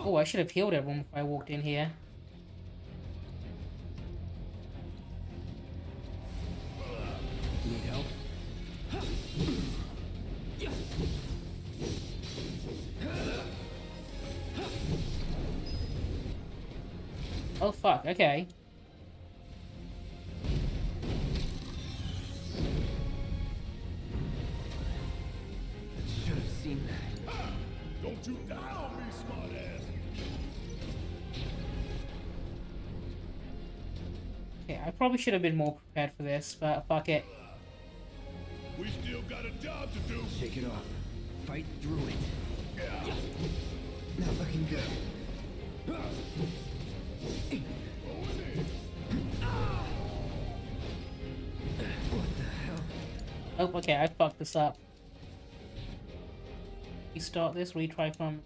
Oh, I should have healed everyone before I walked in here. Need help? Oh fuck, okay. Should have seen that. Don't you die on me, smartass. Okay, I probably should have been more prepared for this, but fuck it. We still got a job to do. Shake it off. Fight through it. Yeah. Not looking good. Oh, okay, I fucked this up. Restart this, retry from...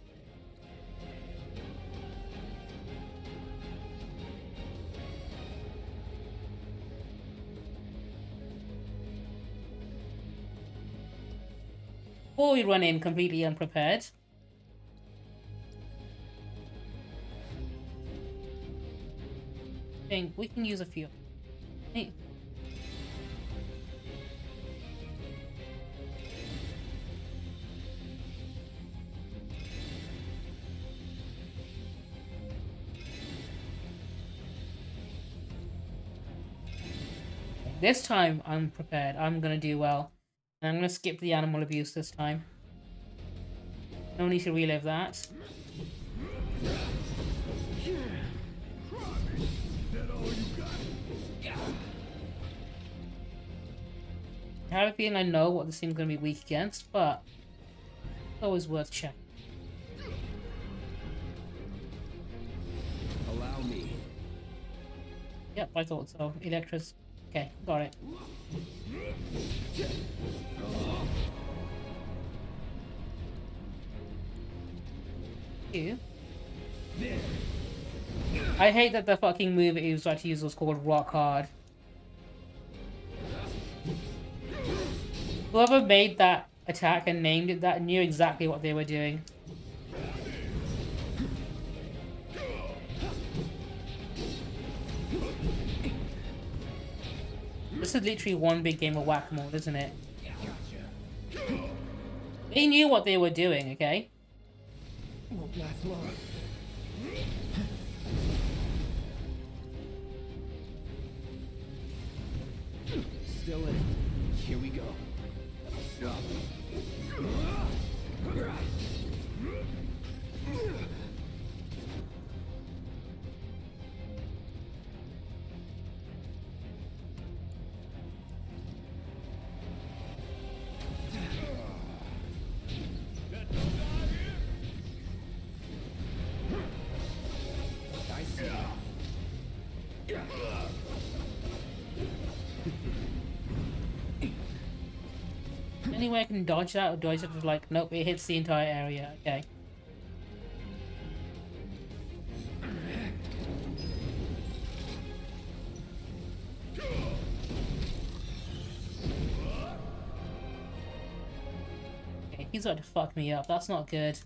Before we run in completely unprepared. I think we can use a few. Hey. This time I'm prepared. I'm gonna do well. And I'm gonna skip the animal abuse this time. No need to relive that. I have a feeling I know what this thing's gonna be weak against, but it's always worth checking. Allow me. Yep, I thought so. Electris. Okay, got it. You. I hate that the fucking move he was trying to use was called Rock Hard. Whoever made that attack and named it that knew exactly what they were doing. This is literally one big game of whack-a-mole, isn't it? They knew what they were doing, okay? Won't last long. Still in. Here we go. Stop. Any way I can dodge that, or do I just have to like, nope, it hits the entire area, okay. Okay, he's about to fuck me up, that's not good.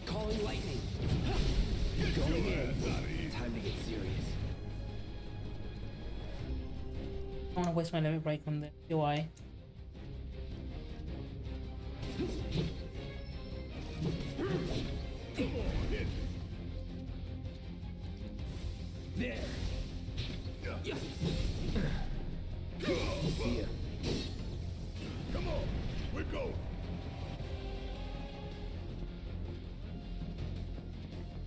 Calling lightning. Going in. Time to get serious. I don't want to waste my limit break on this, do I? There. See ya. Come on, we go.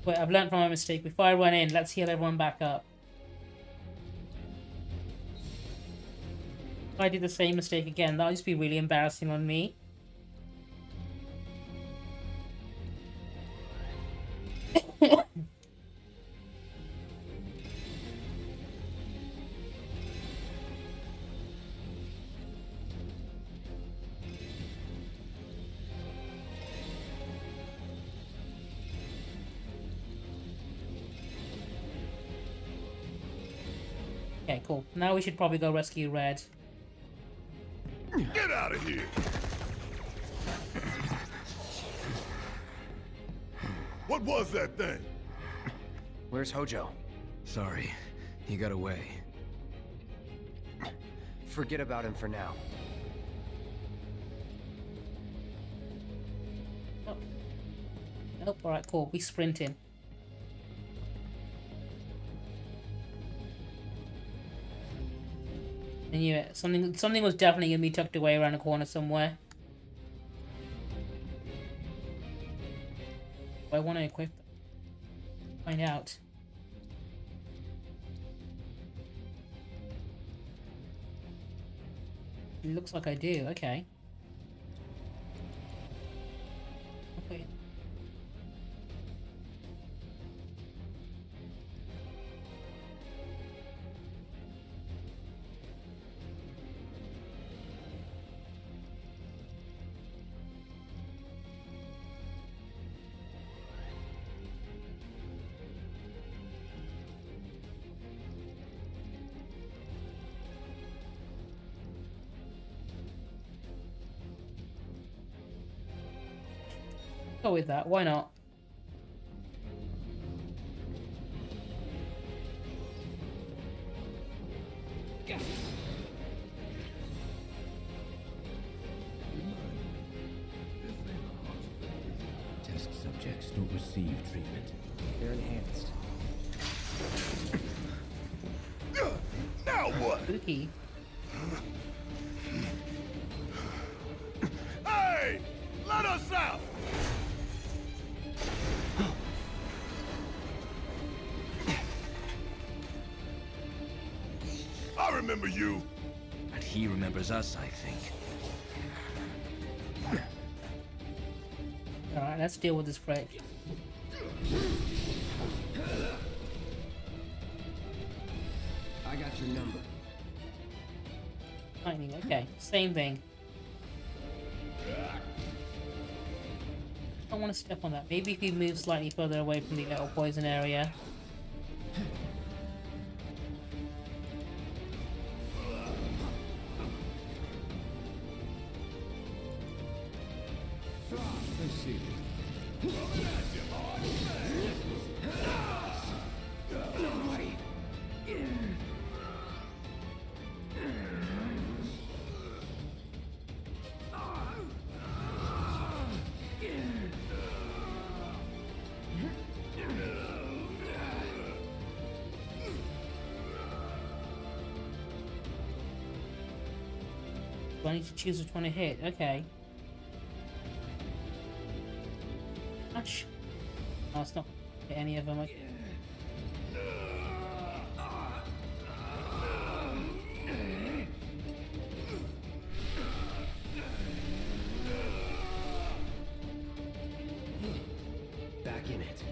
Wait, I've learned from my mistake. Before I run in, let's heal everyone back up. If I did the same mistake again, that would just be really embarrassing on me. Okay, cool. Now we should probably go rescue Red. Get out of here. What was that thing? Where's Hojo? Sorry, he got away. Forget about him for now. Oh. Nope, alright, cool. We sprint in. I knew it. Something was definitely gonna be tucked away around the corner somewhere. I want to equip them. Find out. It looks like I do. Okay. Okay. Go with that. Why not? Test subjects don't receive treatment. They're enhanced. Now what? Spooky. Hey! Let us out! I remember you. And he remembers us, I think. Alright, let's deal with this break. I got your number. Lightning, okay. Same thing. I don't want to step on that. Maybe if you move slightly further away from the little poison area. Let's see. Do I need to choose which one to hit? Okay. Gosh. Oh, it's not hit any of them. Back in it.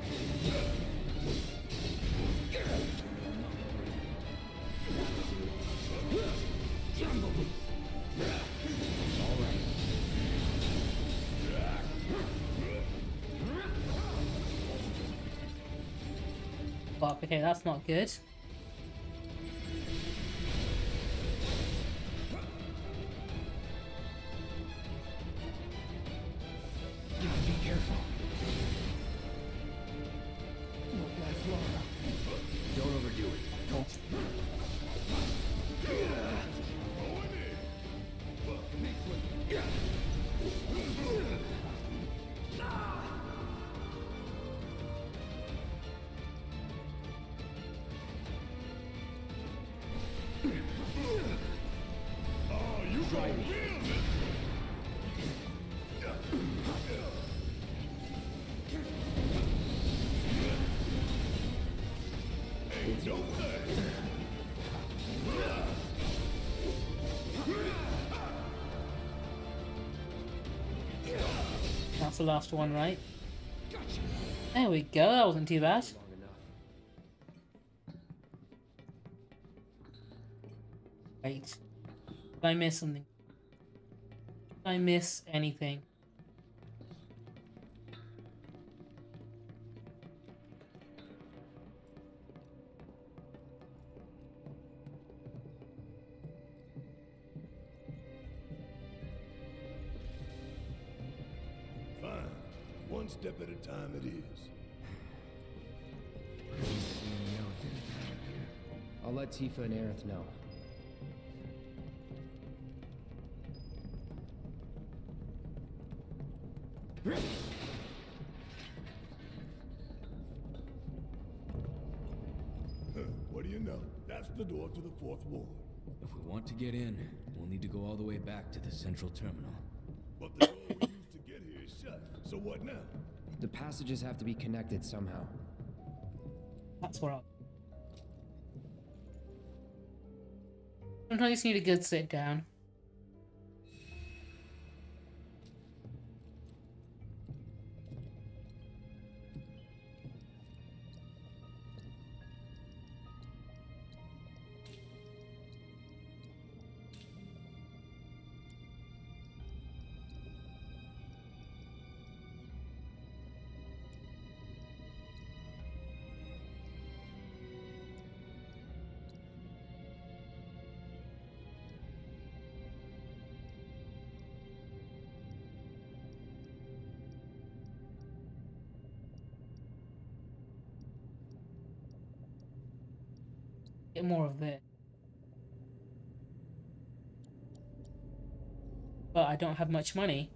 Fuck, okay, that's not good. Be careful. Won't last long. Don't overdo it. Try me. It's over. That's the last one, right? There we go, that wasn't too bad. Long enough. Wait. Did I miss something? Did I miss anything? Fine. One step at a time it is. I'll let Tifa and Aerith know. What do you know? That's the door to the fourth ward. If we want to get in, we'll need to go all the way back to the central terminal. But the door we used to get here is shut. So what now? The passages have to be connected somehow. That's where I... Sometimes you just need a good sit down. Get more of this. But I don't have much money.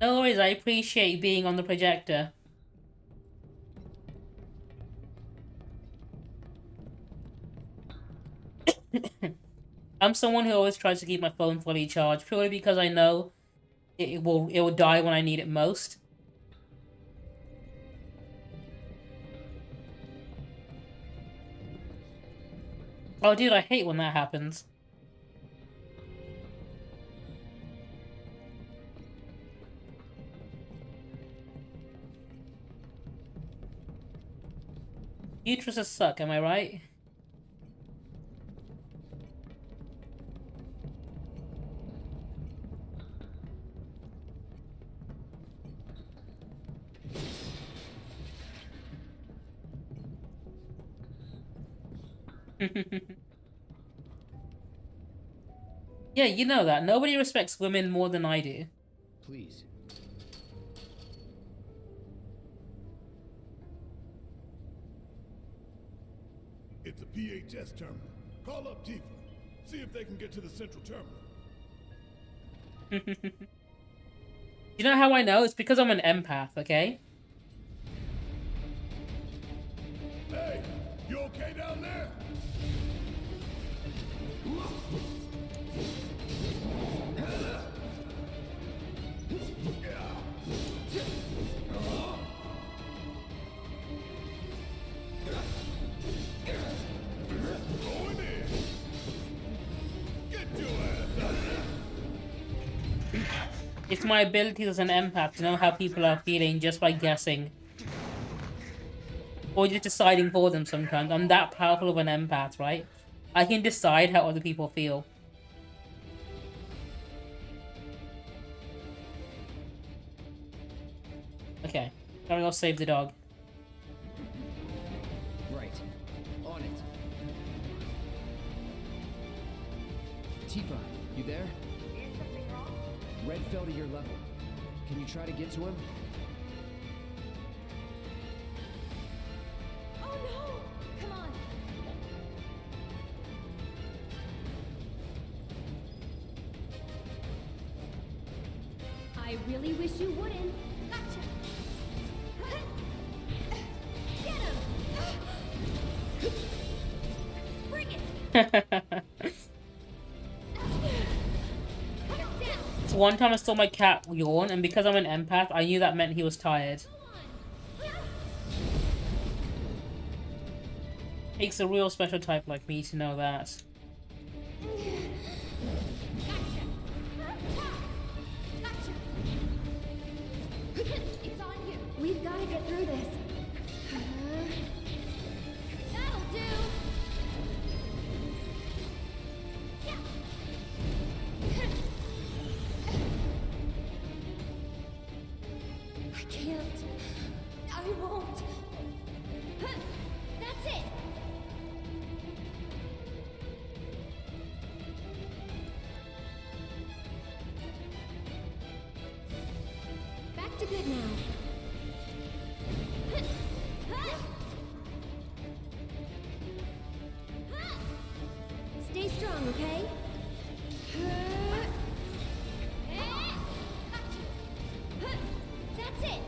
No worries, I appreciate being on the projector. I'm someone who always tries to keep my phone fully charged, purely because I know it will die when I need it most. Oh, dude, I hate when that happens. Uteruses suck, am I right? Yeah, you know that. Nobody respects women more than I do. Please. It's a PHS terminal. Call up Tifa. See if they can get to the central terminal. You know how I know? It's because I'm an empath, okay? Hey, you okay down there? Going in. Get your ass out there. It's my ability as an empath to know how people are feeling just by guessing. Or just deciding for them sometimes. I'm that powerful of an empath, right? I can decide how other people feel. Okay, gotta go save the dog. Right. On it. Tifa, you there? Is something wrong? Red fell to your level. Can you try to get to him? Oh no! Come on. I really wish you wouldn't. Gotcha. Get him! Bring it! So one time I saw my cat yawn, and because I'm an empath, I knew that meant he was tired. Takes a real special type like me to know that. It's on you. We've got to get through this. That'll do. I can't. I won't. That's it. Back to good now. Stay strong, okay? That's it.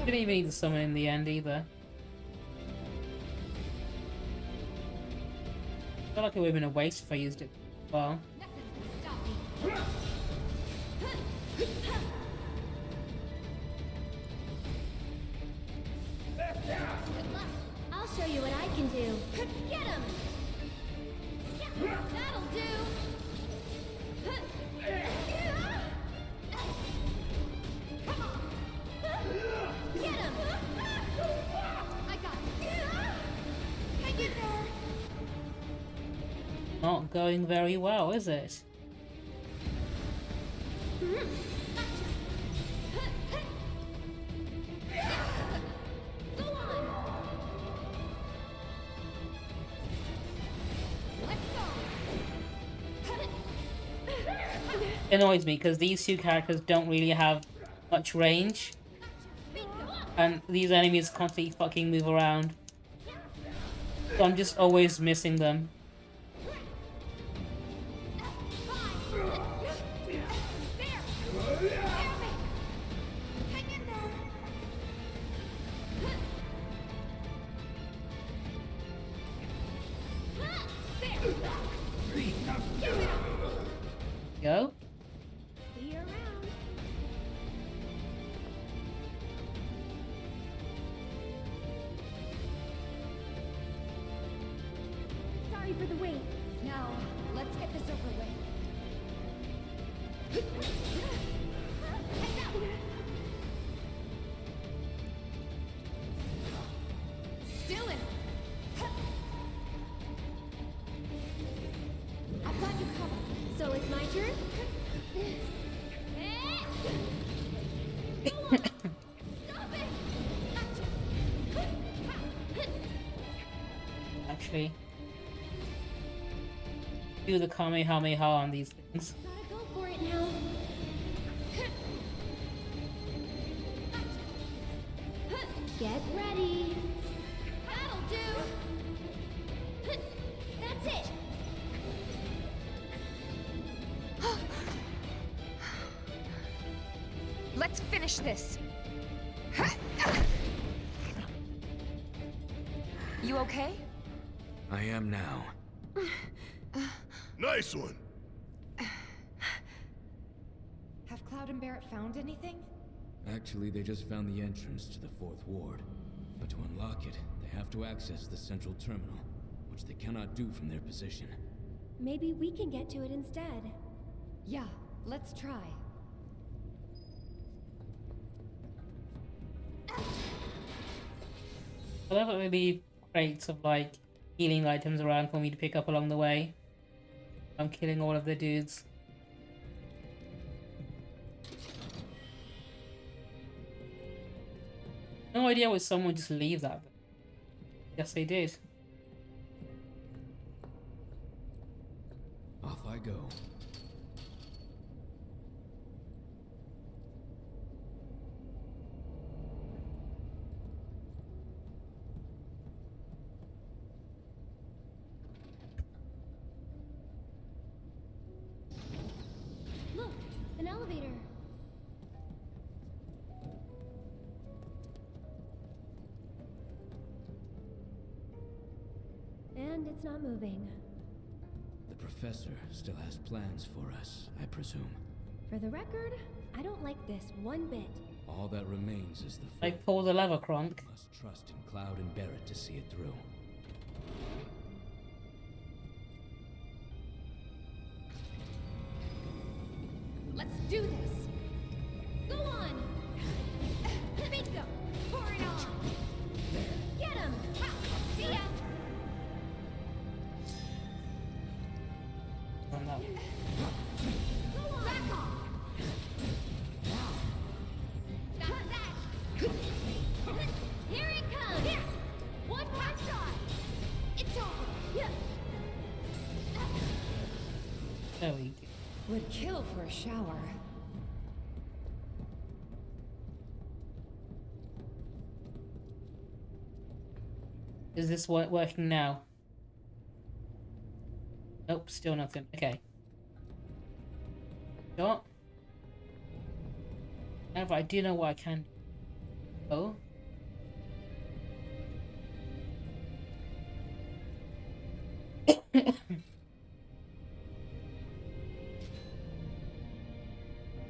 Didn't even need to summon in the end either. I feel like it would have been a waste if I used it. Well, I'll show you what I can do. Get him! That'll do! Come on! Get him! I got this! Hang in there! not going very well, is it? It annoys me because these two characters don't really have much range, and these enemies constantly fucking move around, so I'm just always missing them. Go. See you around. Sorry for the wait. Now, let's get this over with. Still in. I've got you covered. So it's my turn? Stop it! Actually, do the Kamehameha on these things. Gotta go for it now. Get ready. That'll do. That's it. Let's finish this. You okay? I am now. Nice one. Have Cloud and Barrett found anything? Actually, they just found the entrance to the fourth ward. But to unlock it, they have to access the central terminal, which they cannot do from their position. Maybe we can get to it instead. Yeah, let's try. I love it when they leave crates of like healing items around for me to pick up along the way. I'm killing all of the dudes. No idea why someone would just leave that. But yes, they did. Off I go. Look, an elevator. And it's not moving. The professor still has plans for us, I presume. For the record, I don't like this one bit. All that remains is the Like pull the lever, Kronk. must trust in Cloud and Barrett to see it through. Let's do this. Go on. Bingo. Pour it on. Get him. See ya. Run that. Go on. Back off. Stop that. Here it comes. Here. One more shot. It's over. Yeah. There we go. Would kill for a shower. Is this working now? Nope, still nothing. Okay. What? However, I do know what I can do. Oh.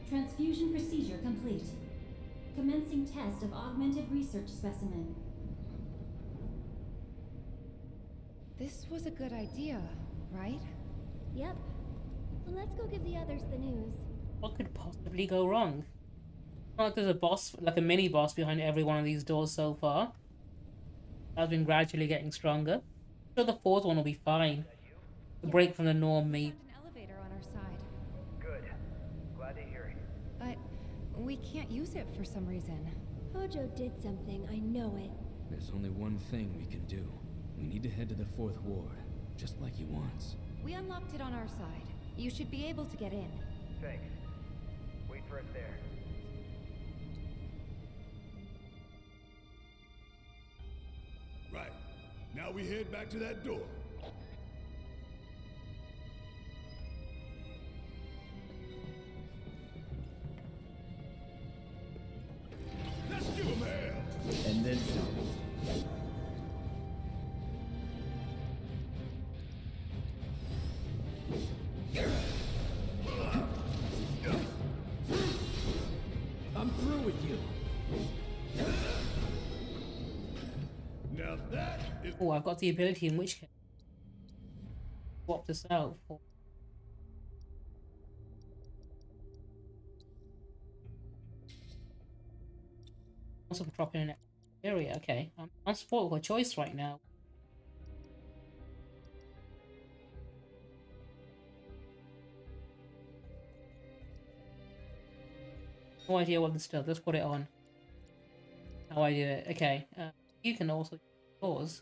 Transfusion procedure complete. Commencing test of augmented research specimen. This was a good idea, right? Yep. Well, let's go give the others the news. What could possibly go wrong? Not like there's a boss, like a mini boss behind every one of these doors so far. I've been gradually getting stronger. I'm sure the fourth one will be fine. A break from the norm, maybe. An elevator on our side, Good. Glad to hear it. but we can't use it for some reason. Hojo did something, I know it. There's only one thing we can do. We need to head to the fourth ward, just like he wants. We unlocked it on our side. You should be able to get in. Thanks. Wait for us there. Right. Now we head back to that door. Let's give him hell. And then some. I'm through with you. Now that is Oh, I've got the ability in which case. Swap this out for. Also drop in an area, okay. I'm unspoiled for choice right now. No idea what this does. Let's put it on. How I do it. Okay. You can also use yours.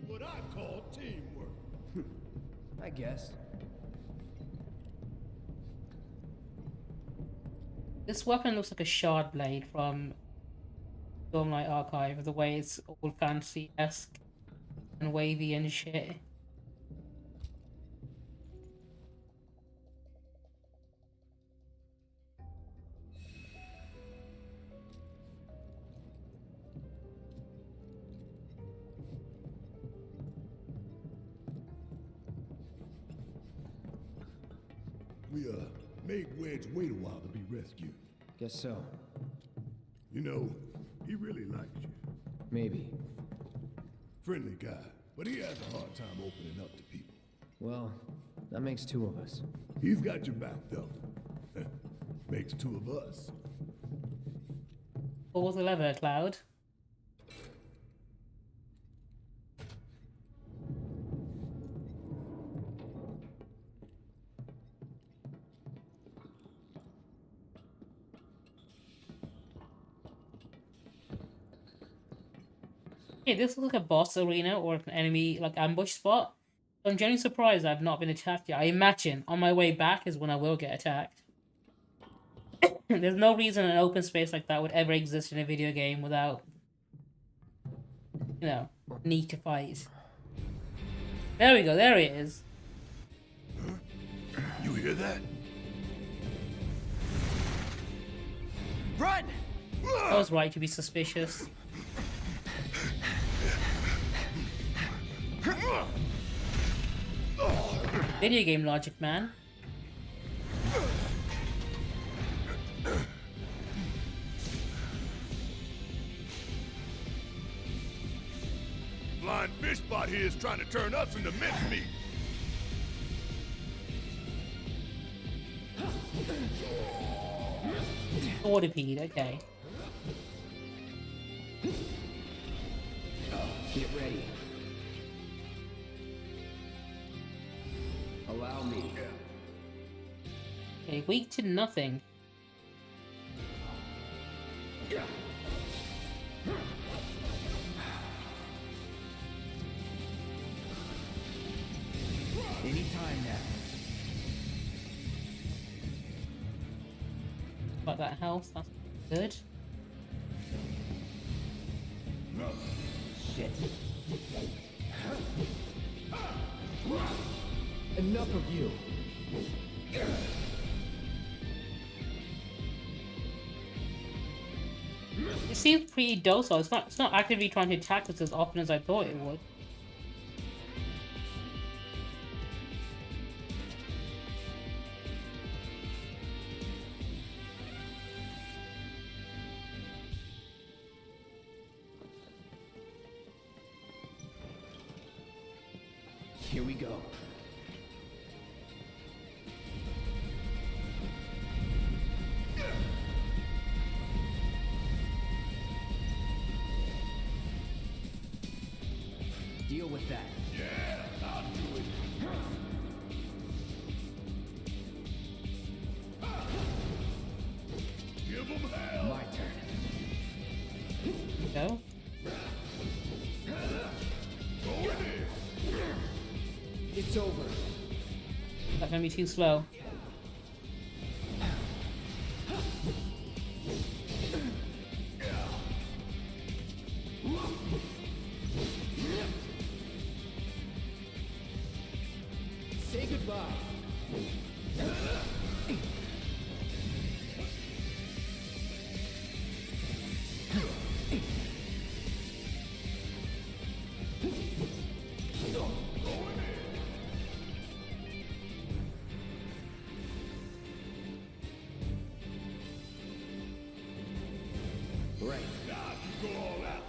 what I call teamwork. I guess. This weapon looks like a shard blade from Stormlight Archive, the way it's all fancy-esque and wavy and shit. We made Wedge wait a while to be rescued. Guess so. You know, he really likes you. Maybe. Friendly guy, but he has a hard time opening up to people. Well, that makes two of us. He's got your back, though. Makes two of us. Pull the lever, Cloud. Okay, this looks like a boss arena or an enemy like ambush spot. I'm genuinely surprised I've not been attacked yet. I imagine on my way back is when I will get attacked. There's no reason an open space like that would ever exist in a video game without, you know, need to fight. There we go, there it is. You hear that? Run! I was right to be suspicious. Video game logic, man. Blind fish spot here is trying to turn us into mincemeat. Swordipede, okay. Get ready. Allow me. Okay, weak to nothing. Anytime now. Got that health, that's good. Shit. Enough of you. It seems pretty docile. It's not actively trying to attack us as often as I thought it would. Here we go. Deal with that. Yeah, I'll do it. Give him hell. My turn. Go. Go in there. It's over. That's gonna be too slow. Say goodbye. Right. Now you go all out.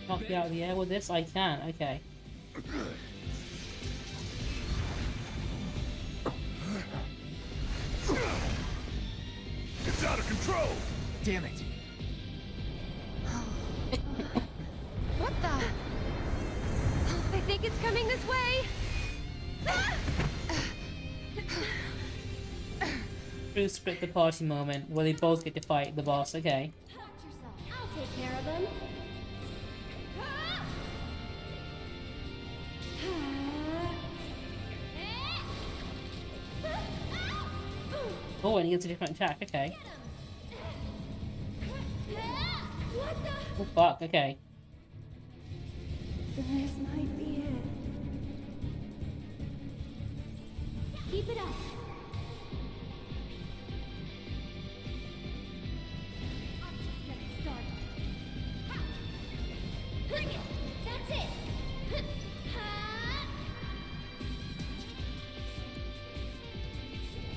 Knock you out of the air with this? I can, okay. It's out of control. Damn it. What the? I think it's coming this way. True split the party moment where they both get to fight the boss, okay. Watch yourself. I'll take care of them. Oh, and he gets a different attack, okay. What the? Oh fuck, okay. This might be it. Keep it up. I'm just getting started. Ha! Bring it! That's it! Ha!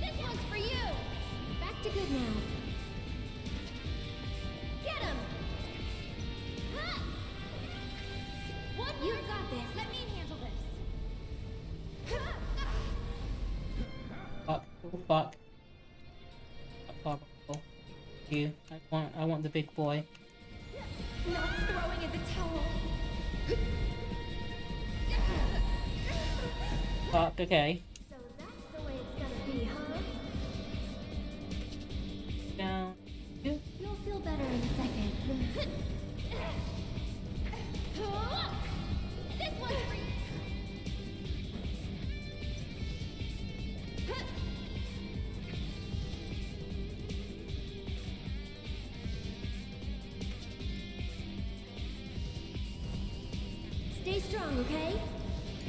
This one's for you! Back to good now. Get him! Ha! What? You got this. Let me handle this. Fuck, oh fuck. Horrible. You. I want the big boy. Not throwing in the towel. Fuck, okay. So that's the way it's gonna be, huh? Down. You. You'll feel better in a second. This one's for you. Stay strong, okay?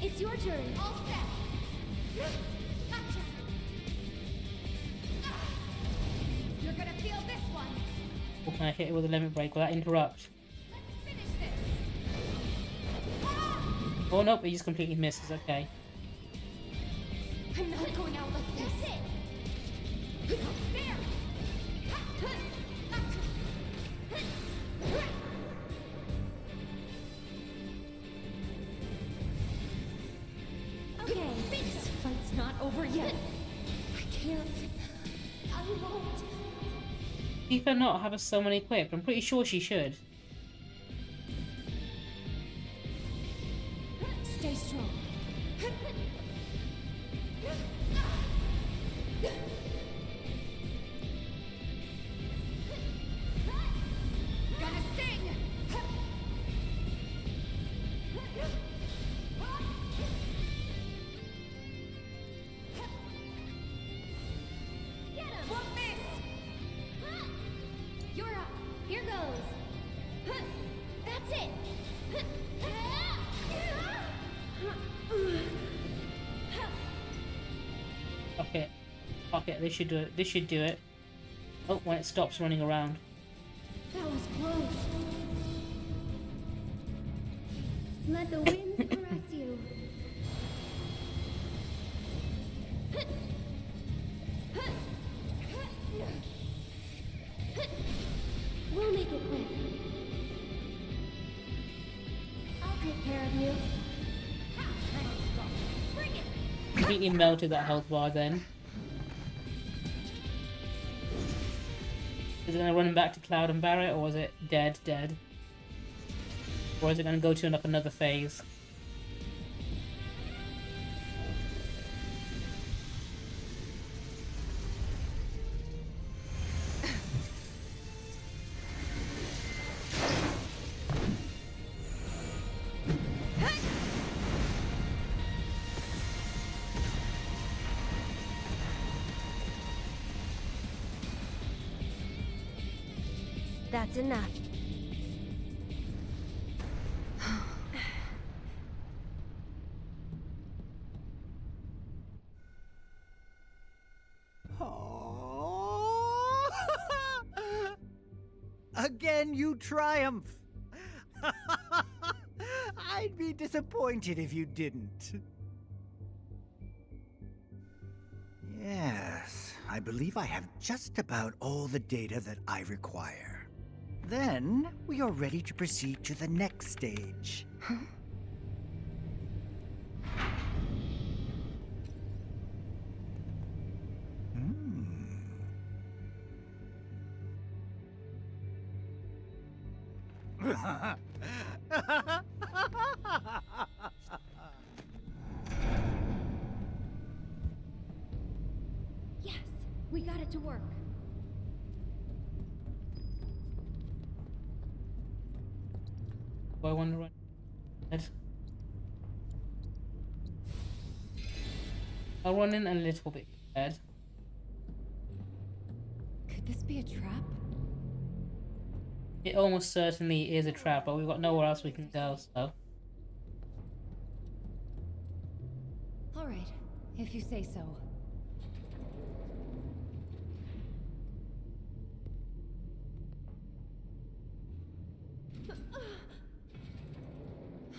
It's your turn. All set. Gotcha. You're gonna feel this one. Oh, can I hit it with a limit break? Will that interrupt? Let's finish this. Oh nope, it just completely misses, okay. I'm not going out like this. That's it. There. Okay. This fight's not over yet. I can't. I won't. Tifa not have a so many equipped? I'm pretty sure she should. Stay strong. Gonna sting. Get him! Want this? You're up. Here goes. That's That's it. Okay. Okay, this should do it. This should do it. Oh, when it stops running around. That was close. Let the winds caress you. We'll make it quick. I'll take care of you. Bring it. Completely melted that health bar then. Is it gonna run back to Cloud and Barret, or is it dead? Or is it gonna go to like another phase? That's enough. Again, you triumph. I'd be disappointed if you didn't. Yes, I believe I have just about all the data that I require. Then we are ready to proceed to the next stage. Yes, we got it to work. Do I want to run dead? I'll run in a little bit dead. Could this be a trap? It almost certainly is a trap, but we've got nowhere else we can go, so. All right, if you say so.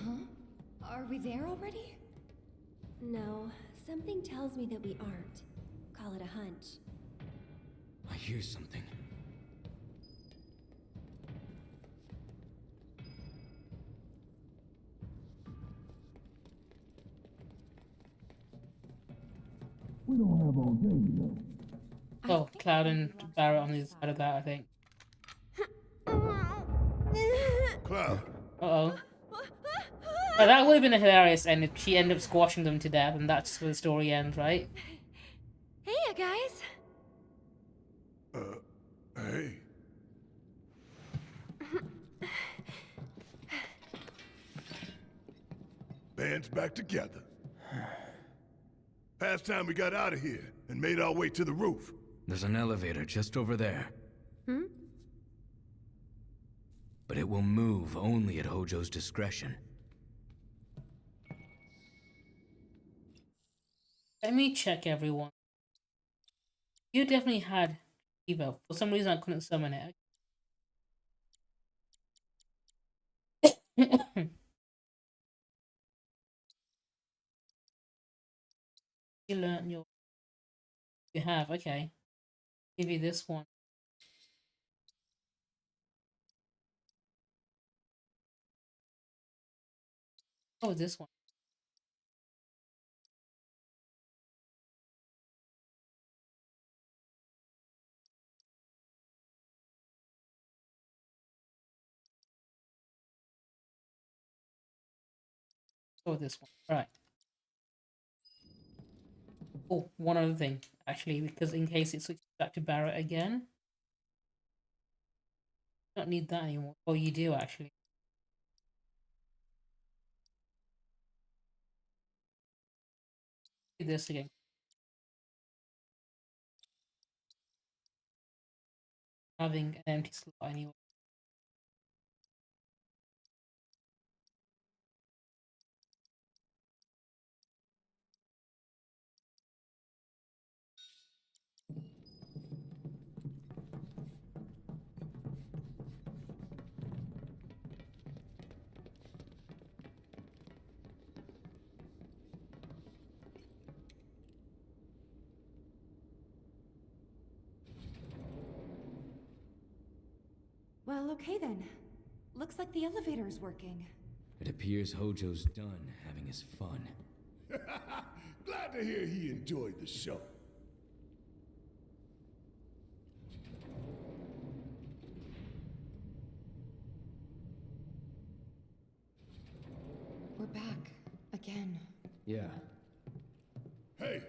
Huh? Are we there already? No, something tells me that we aren't. Call it a hunch. I hear something. We don't have all day, you know. Oh, Cloud and Barret on the other side of that, I think. Cloud, Uh-oh. Oh, that would have been hilarious, and if she ended up squashing them to death, and that's where the story ends, right? Hey, you guys. hey. Band's back together. Past time we got out of here and made our way to the roof. There's an elevator just over there. But it will move only at Hojo's discretion. Let me check everyone. You definitely had Evo. For some reason I couldn't summon it. You learn your... You have, okay. Give you this one. Oh, this one. Oh, this one. Right. Oh, one other thing, actually, because in case it switches back to Barret again. You don't need that anymore. Oh, you do, actually. Do this again. Having an empty slot anyway. Well, okay then. Looks like the elevator's working. It appears Hojo's done having his fun. Glad to hear he enjoyed the show. We're back. Again. Yeah. Hey!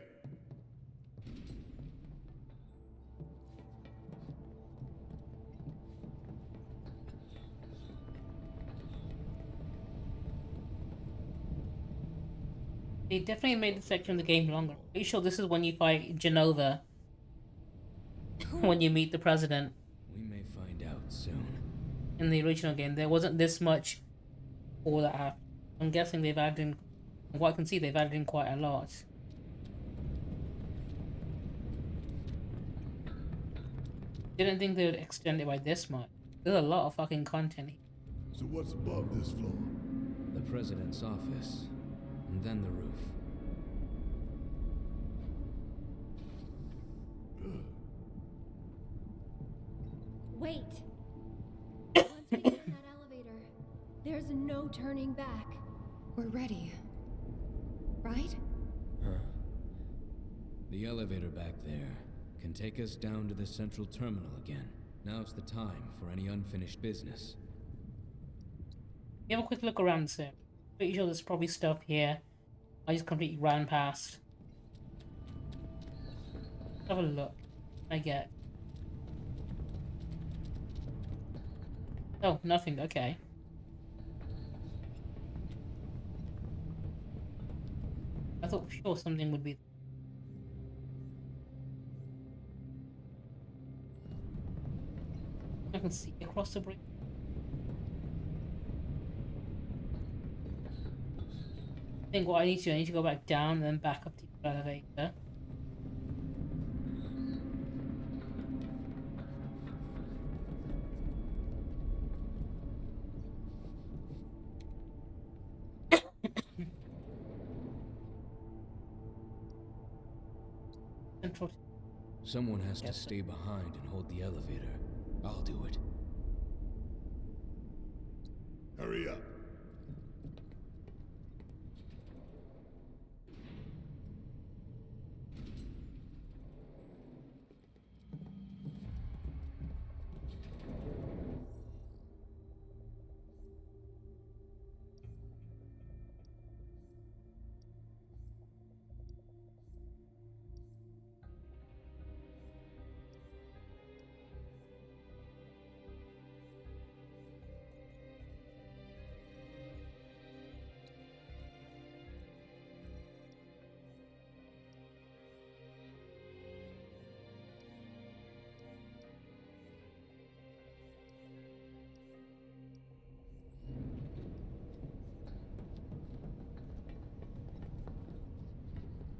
They definitely made the section of the game longer. Pretty sure this is when you fight Genova. When you meet the president. We may find out soon. In the original game, there wasn't this much for that app. I'm guessing they've added in, from what I can see, they've added in quite a lot. Didn't think they would extend it by this much. There's a lot of fucking content here. So what's above this floor? The president's office, and then the roof. Wait! Once we get in that elevator, there's no turning back. We're ready. Right? Huh. The elevator back there can take us down to the central terminal again. Now's the time for any unfinished business. You have a quick look around, sir. Pretty sure there's probably stuff here I just completely ran past. Have a look. I get. Oh, nothing. Okay. I thought for sure something would be. I can see across the bridge. I think what I need to go back down and then back up to the elevator. Central. Someone has to stay behind and hold the elevator. I'll do it. Hurry up.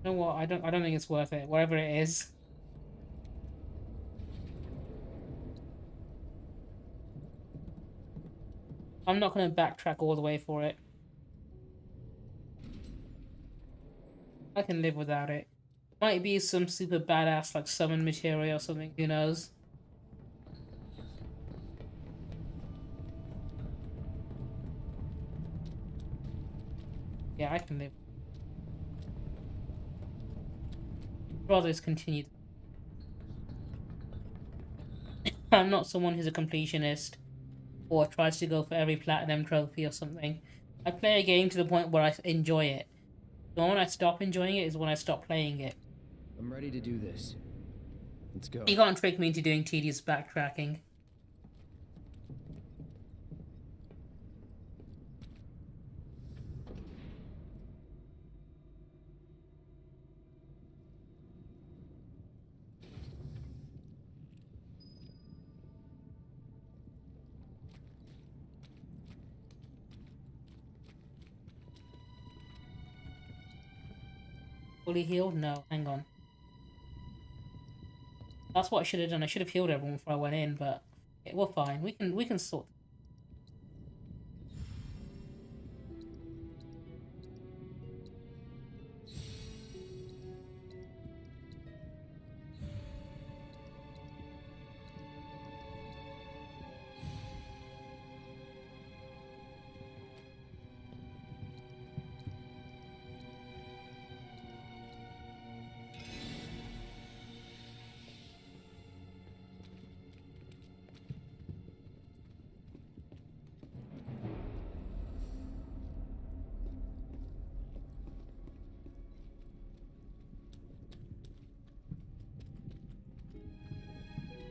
You know what? I don't think it's worth it. Whatever it is. I'm not gonna backtrack all the way for it. I can live without it. Might be some super badass like summon material or something, who knows? Yeah, I can live. Rather just continue. I'm not someone who's a completionist or tries to go for every platinum trophy or something. I play a game to the point where I enjoy it. The moment I stop enjoying it is when I stop playing it. I'm ready to do this. Let's go. You can't trick me into doing tedious backtracking. Fully healed? No, hang on. That's what I should have done. I should have healed everyone before I went in, but yeah, we're fine. We can sort.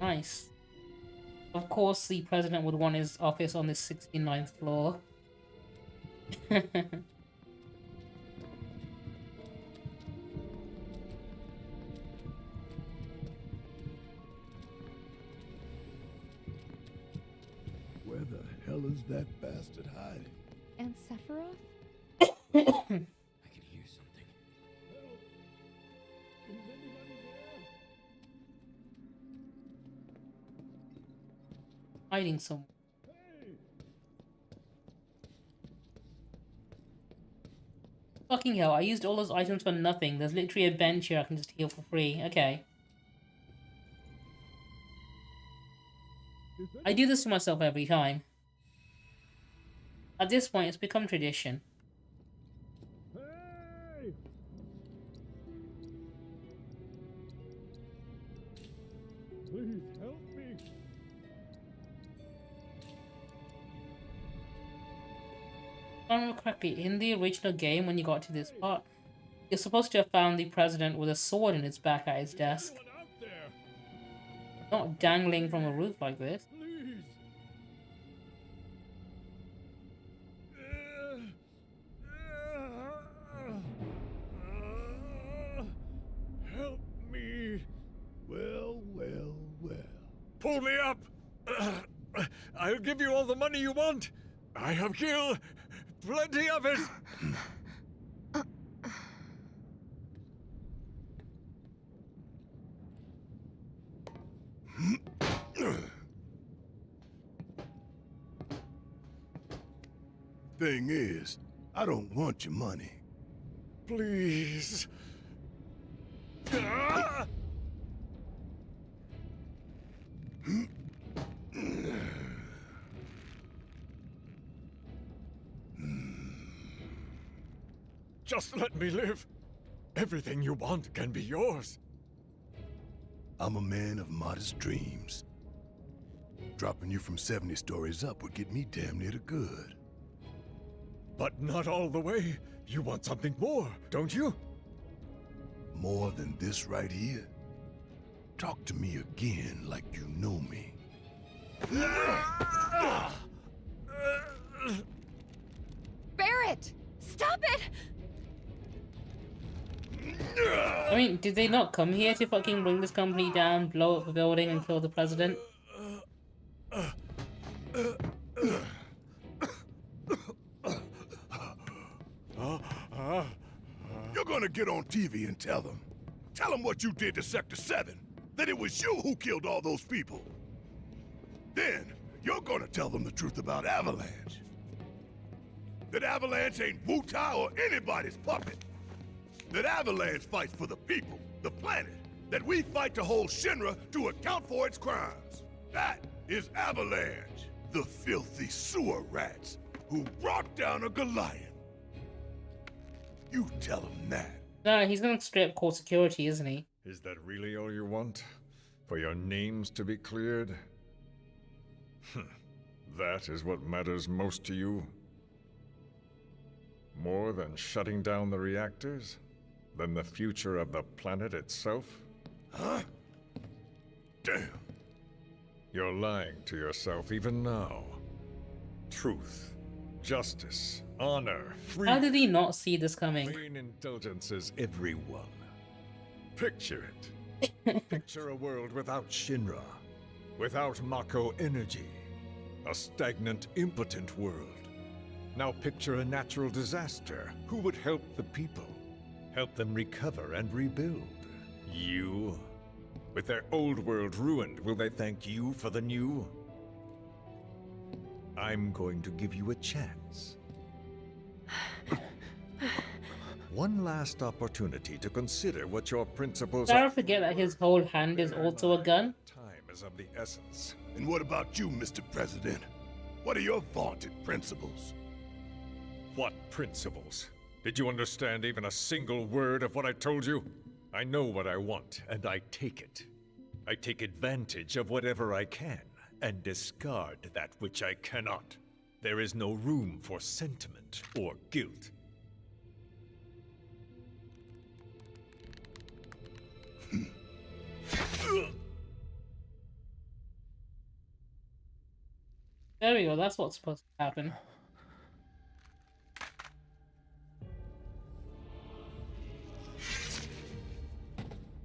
Nice. Of course, the president would want his office on the 69th floor. Where the hell is that bastard hiding? And Sephiroth? I can hear something. Help! Is anybody there? Hiding somewhere. Hey! Fucking hell, I used all those items for nothing. There's literally a bench here I can just heal for free. Okay. I do this to myself every time. At this point, it's become tradition. Hey! Please help me! If I remember correctly, in the original game, when you got to this part, you're supposed to have found the president with a sword in its back at his desk. Anyone out there? Not dangling from a roof like this. Please! Help me! Well, well, well. Pull me up! I'll give you all the money you want! I have killed plenty of it! Thing is, I don't want your money. Please. Ah! Just let me live. Everything you want can be yours. I'm a man of modest dreams. Dropping you from 70 stories up would get me damn near to good. But not all the way. You want something more, don't you? More than this right here? Talk to me again like you know me. Barrett! Stop it! I mean, did they not come here to fucking bring this company down, blow up the building, and kill the president? You're gonna get on TV and tell them. Tell them what you did to Sector 7. That it was you who killed all those people. Then, you're gonna tell them the truth about Avalanche. That Avalanche ain't Wu-Tai or anybody's puppet. That Avalanche fights for the people, the planet. That we fight to hold Shinra to account for its crimes. That is Avalanche, the filthy sewer rats who brought down a Goliath. You tell him that. No, he's gonna strip core security, isn't he? Is that really all you want? For your names to be cleared? That is what matters most to you? More than shutting down the reactors? Than the future of the planet itself? Huh? Damn. You're lying to yourself even now. Truth, justice, honor, freedom. How did he not see this coming? Vain indulgences, everyone. Picture it. Picture a world without Shinra, without Mako energy. A stagnant, impotent world. Now picture a natural disaster. Who would help the people? Help them recover and rebuild? You? With their old world ruined, will they thank you for the new? I'm going to give you a chance. One last opportunity to consider what your principles Did I are. forget that his whole hand is also a gun? Time is of the essence. And what about you, Mr. President? What are your vaunted principles? What principles? Did you understand even a single word of what I told you? I know what I want, and I take it. I take advantage of whatever I can, and discard that which I cannot. There is no room for sentiment or guilt. There we go, that's what's supposed to happen.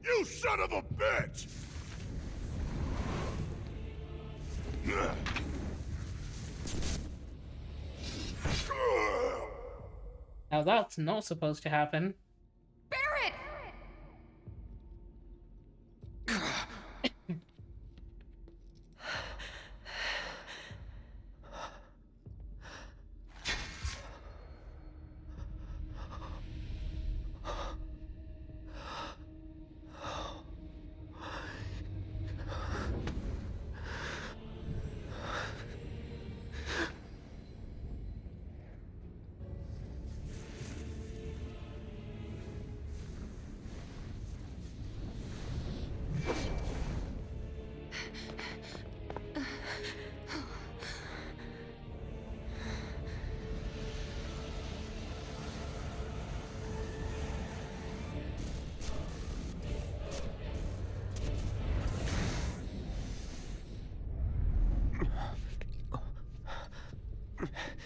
You son of a bitch! Now that's not supposed to happen. Barrett!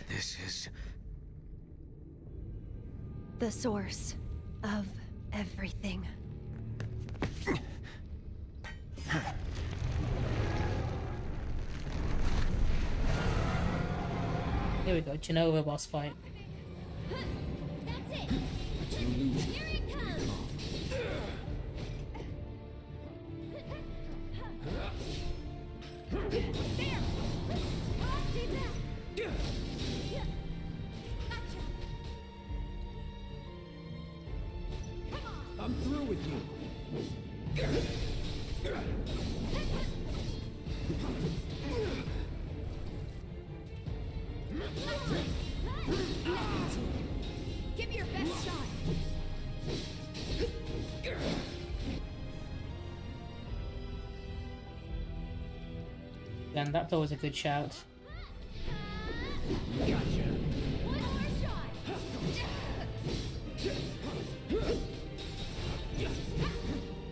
This is... The source of everything. Here we go, Genova boss fight. That's it! Here it comes! There! Stay back! Gotcha! Come on! I'm through with you. Give me your best shot! And that was a good shout. One more shot!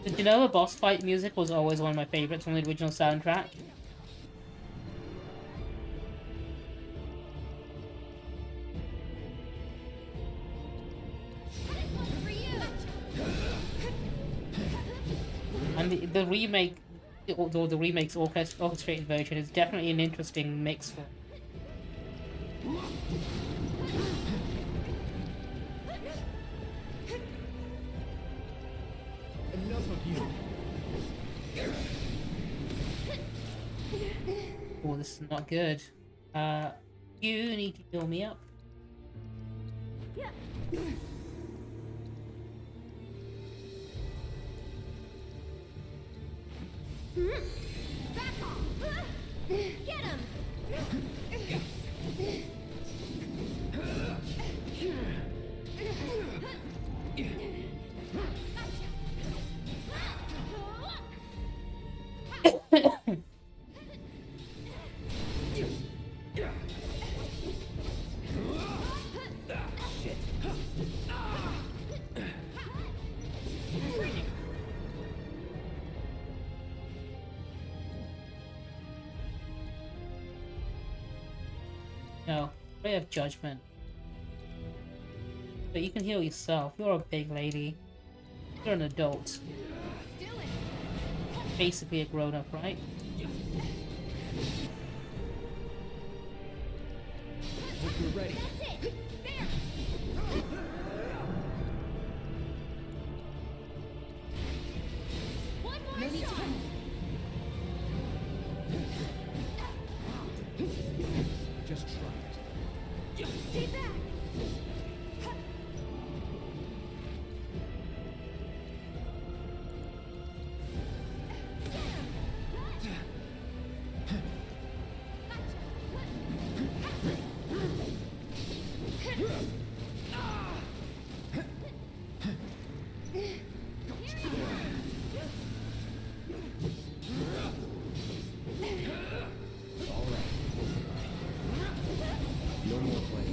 The Genova boss fight music was always one of my favorites from the original soundtrack. And the remake, although the remake's orchestrated version is definitely an interesting mix for. Enough of you. Oh, this is not good. You need to heal me up. Back off! Get him! No, ray of judgment. But you can heal yourself. You're a big lady. You're an adult. Basically a grown-up, right? Hope you're ready. That's it! There! One more shot! Just try it. Stay back!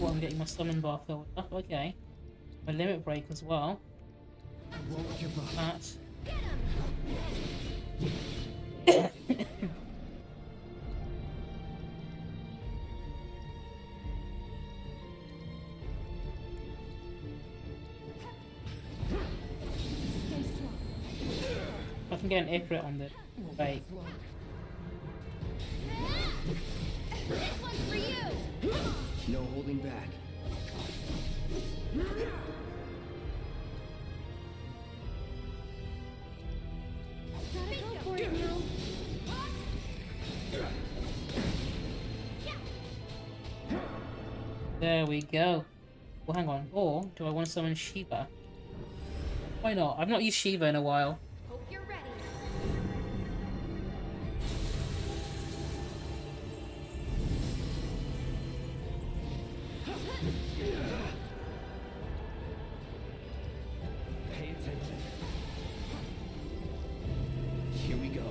Well, I'm getting my summon bar filled up. Okay. My limit break as well. I won't give up. That. can get an Ifrit on the right. This one's for you! No holding back. Gotta go for it now. There we go. Well, hang on. Or do I want to summon Shiva? Why not? I've not used Shiva in a while. Hope you're ready. Pay attention. Here we go.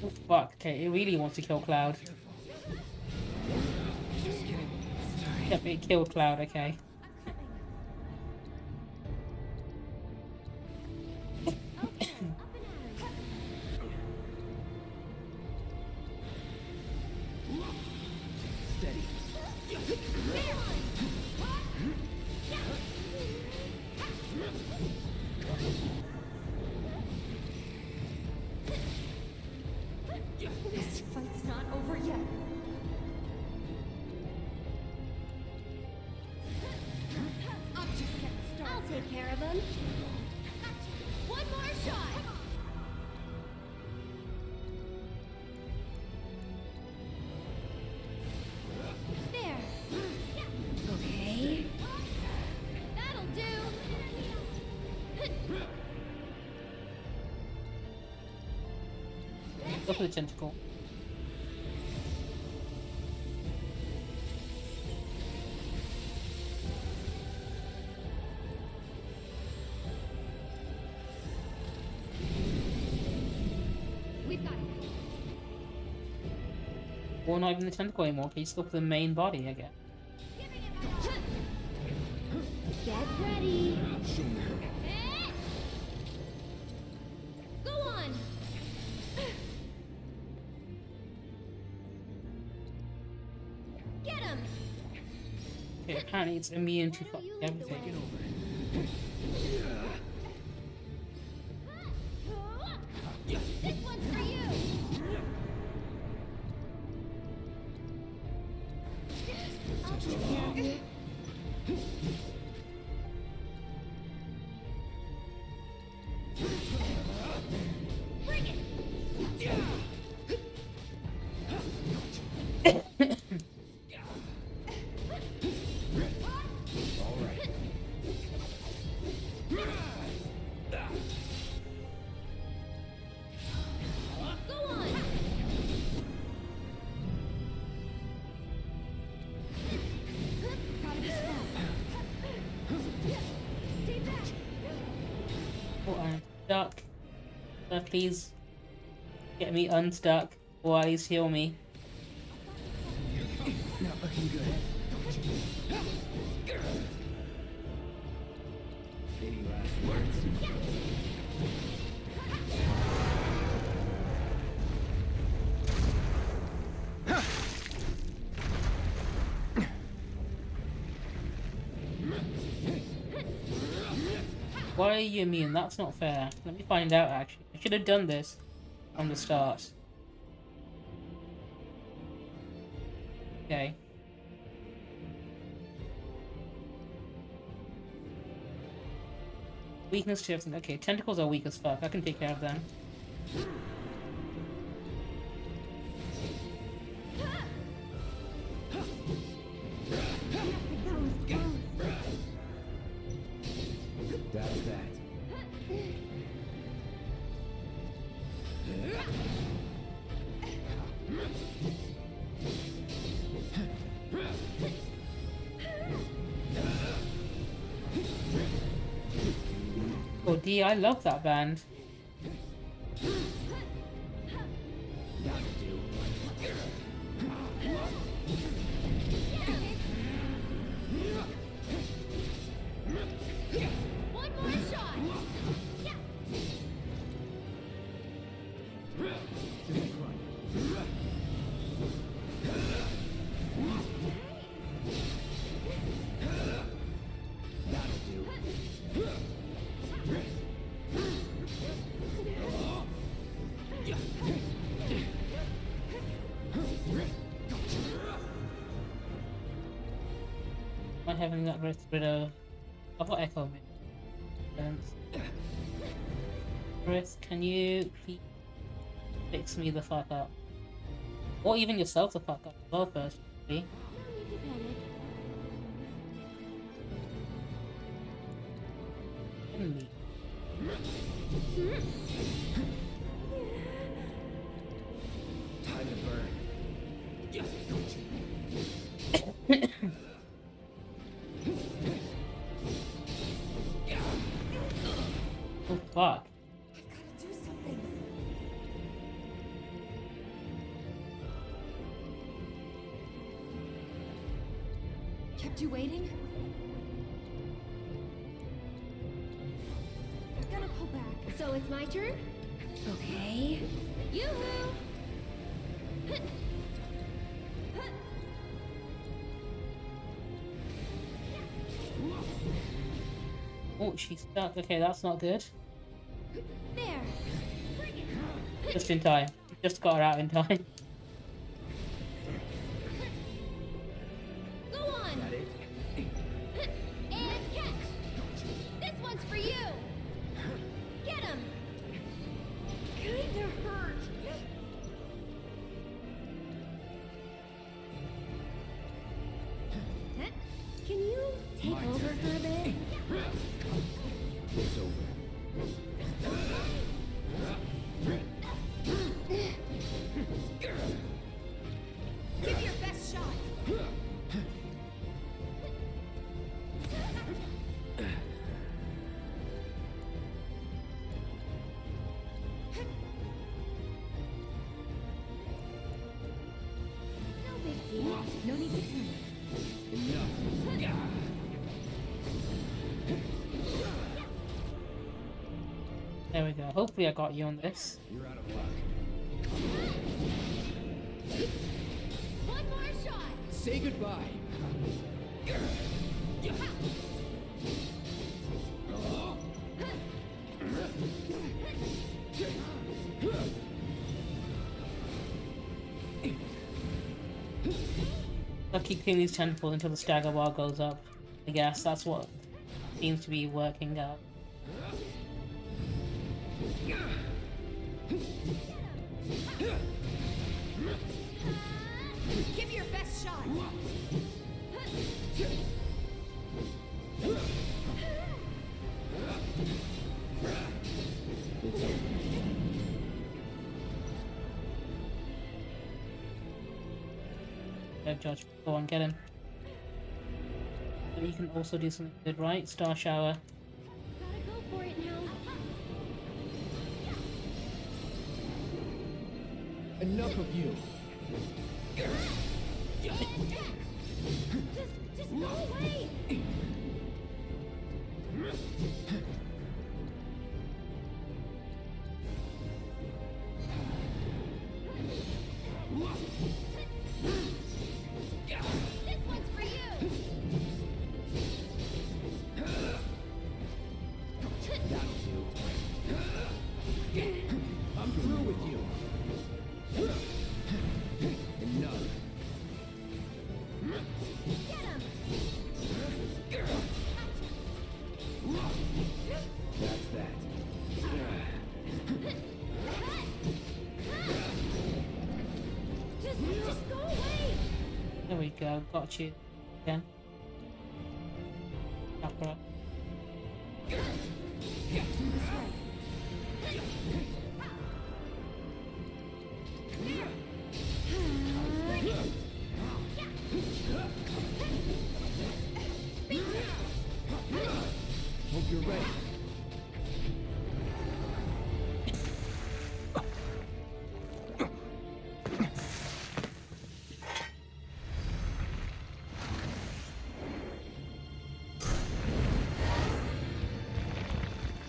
Oh, fuck. Okay, it really wants to kill Cloud. Yep, it killed Cloud, okay. Steady. This fight's not over yet. I'm just getting started. I'll take care of him. One more shot! There. Okay. That'll do! Go for the tentacle. We've got it. Or not even the tentacle anymore. Okay, just go for the main body again. Get ready. Go on! Get him! Okay, apparently it's immune to Why don't you lead the everything. way? This one's for you! I'll take care of you. Bring it! All right. Go on! Gotta be smart. Stay back! Oh, I'm stuck. Please get me unstuck, or at least heal me. Not looking good. Any last words? Why are you immune? That's not fair. Let me find out, actually. I should have done this from the start. Okay. Weakness to everything. Okay, tentacles are weak as fuck. I can take care of them. That's that. Oh, D, I love that band. That'll do. I haven't got rid of. I've got Echo Man. Chris, can you please fix me the fuck up? Or even yourself the fuck up as well first, please. Me. Time to burn. Oh fuck. I've got to do something. Kept you waiting? I'm gonna pull back. So it's my turn? Okay. Yoo-hoo! Oh, she's stuck. Okay, that's not good. There. Just in time. Just got her out in time. Go on. Got it? And catch. This one's for you. Get him. Kinda hurt. Can you take over for a bit? It's over. Give your best shot. No big deal. No need to panic. Enough. There we go. Hopefully I got you on this. You're out of luck. One more shot. Say goodbye. I'll keep cleaning these tentacles until the stagger bar goes up. I guess that's what seems to be working out. Give your best shot. Go, Judge. Go on, get him. But you can also do something good, right? Star Shower. Gotta go for it now. Enough of you. Just go away. This one's for you. That'll do. I'm through with you. Enough. Get him. That's that. Just go away. There we go. Got you. Again. Up her up. Hope you're ready.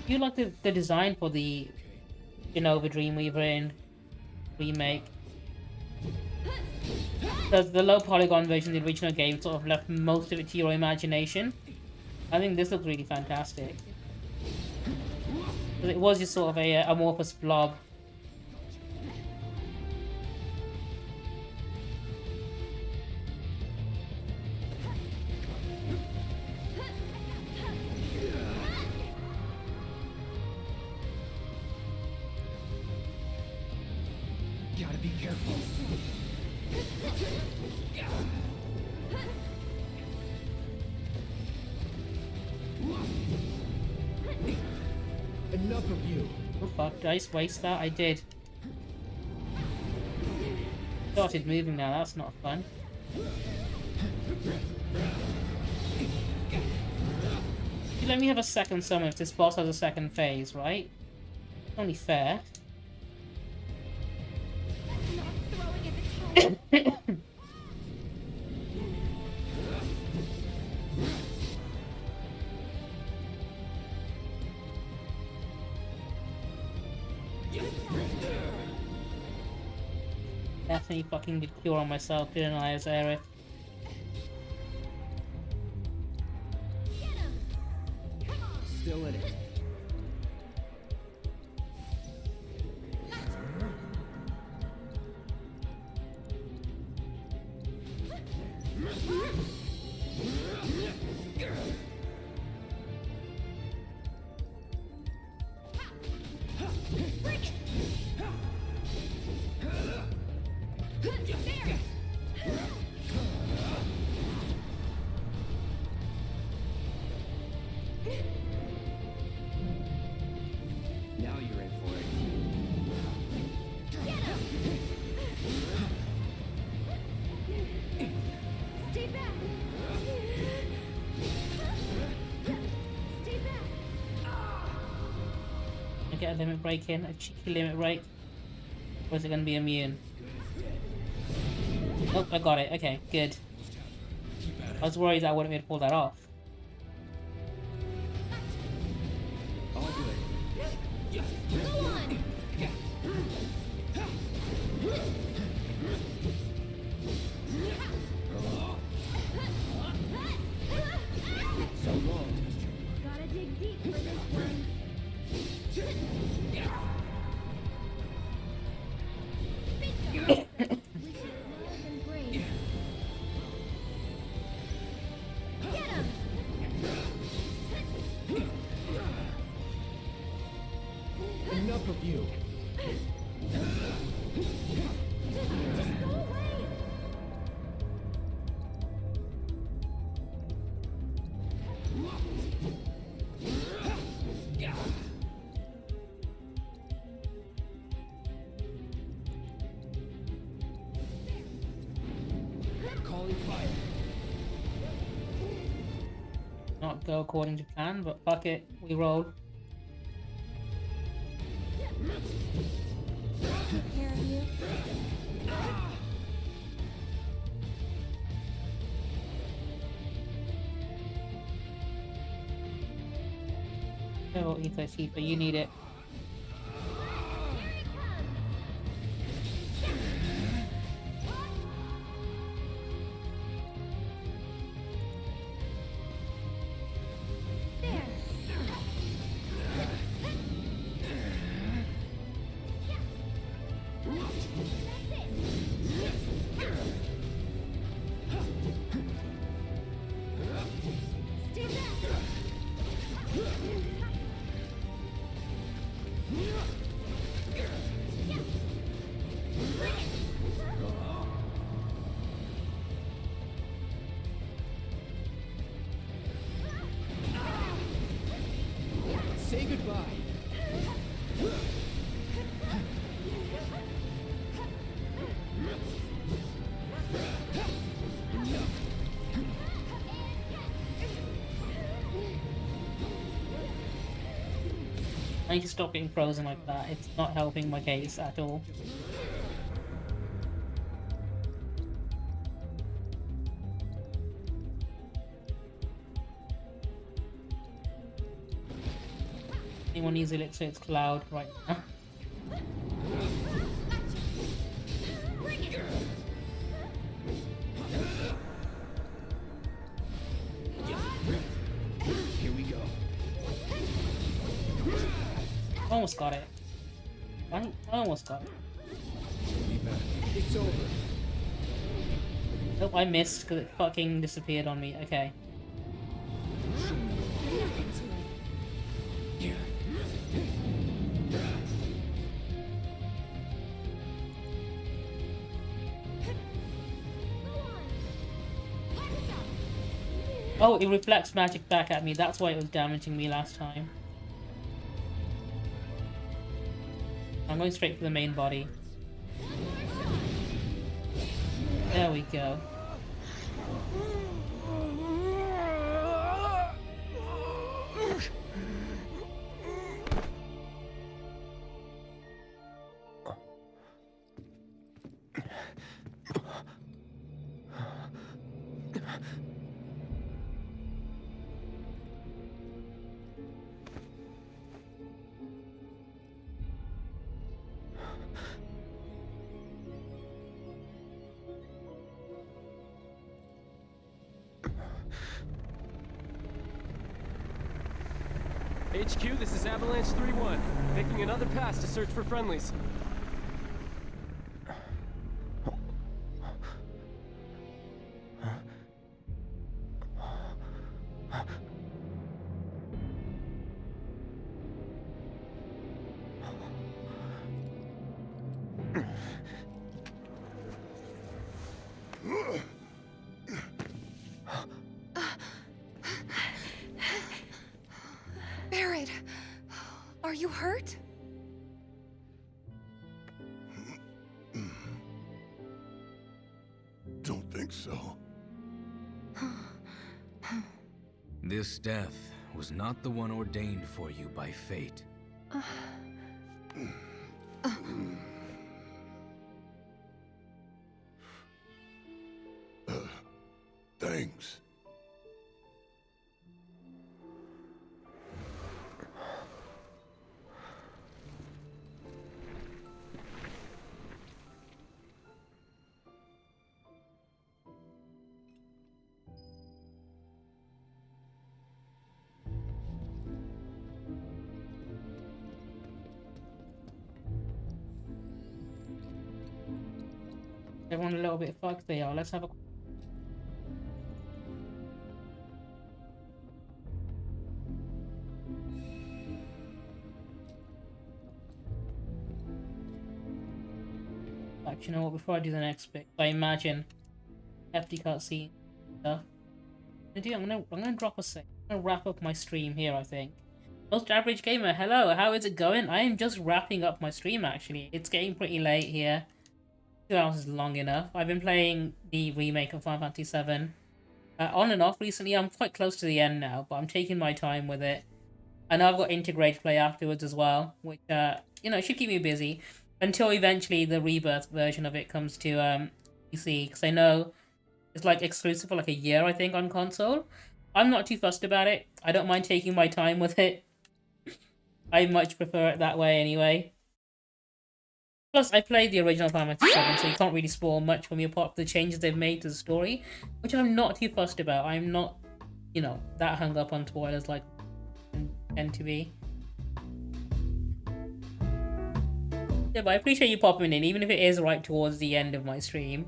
You like the design for the Genova Dreamweaver in remake? The low polygon version of the original game sort of left most of it to your imagination. I think this looks really fantastic. It was just sort of a amorphous blob. Gotta be careful. Enough of you. Oh fuck, did I just waste that? I did. Started moving now, that's not fun. You let me have a second summon if this boss has a second phase, right? Only fair. Throwing in the towel. Definitely fucking did cure on myself, didn't I, as Aerith? Still in it. Now you're in for it. Stay back. Stay back. I get a limit break in, a cheeky limit break. Or is it gonna be immune? Oh, I got it. Okay, good. I was worried that I wouldn't be able to pull that off. All good. Go on. So long. Gotta dig deep for this one. Bingo. We should love and brains. Get him. Enough of you. Just go away. Calling fire. Not go according to plan, but fuck it, we roll. Take care of you. Oh, Ether Shifa, you need it. There. Stay back. Say goodbye. I need to stop getting frozen like that. It's not helping my case at all. Anyone needs elixir, it's Cloud right now. Here we go. Almost got it. I almost got it. It's over. Nope, I missed because it fucking disappeared on me. Okay. Oh, it reflects magic back at me. That's why it was damaging me last time. I'm going straight for the main body. There we go. HQ, this is Avalanche 3-1. Making another pass to search for friendlies. Barrett, are you hurt? Don't think so. This death was not the one ordained for you by fate. Thanks. Everyone a little bit fucked they are. Let's have a... Actually, you know what? Before I do the next bit, I imagine hefty cutscene stuff. I'm gonna drop a sec. I'm gonna wrap up my stream here. I think. Most average gamer, hello. How is it going? I am just wrapping up my stream. Actually, it's getting pretty late here. 2 hours is long enough. I've been playing the remake of Final Fantasy VII on and off recently. I'm quite close to the end now, but I'm taking my time with it. I know I've got integrate play afterwards as well, which you know, should keep me busy until eventually the rebirth version of it comes to PC, because I know it's like exclusive for like a year, I think, on console. I'm not too fussed about it. I don't mind taking my time with it. I much prefer it that way anyway. Plus, I played the original Final Fantasy VII, so you can't really spoil much from me apart from the changes they've made to the story, which I'm not too fussed about. I'm not, you know, that hung up on spoilers like I tend to be. Yeah, but I appreciate you popping in, even if it is right towards the end of my stream.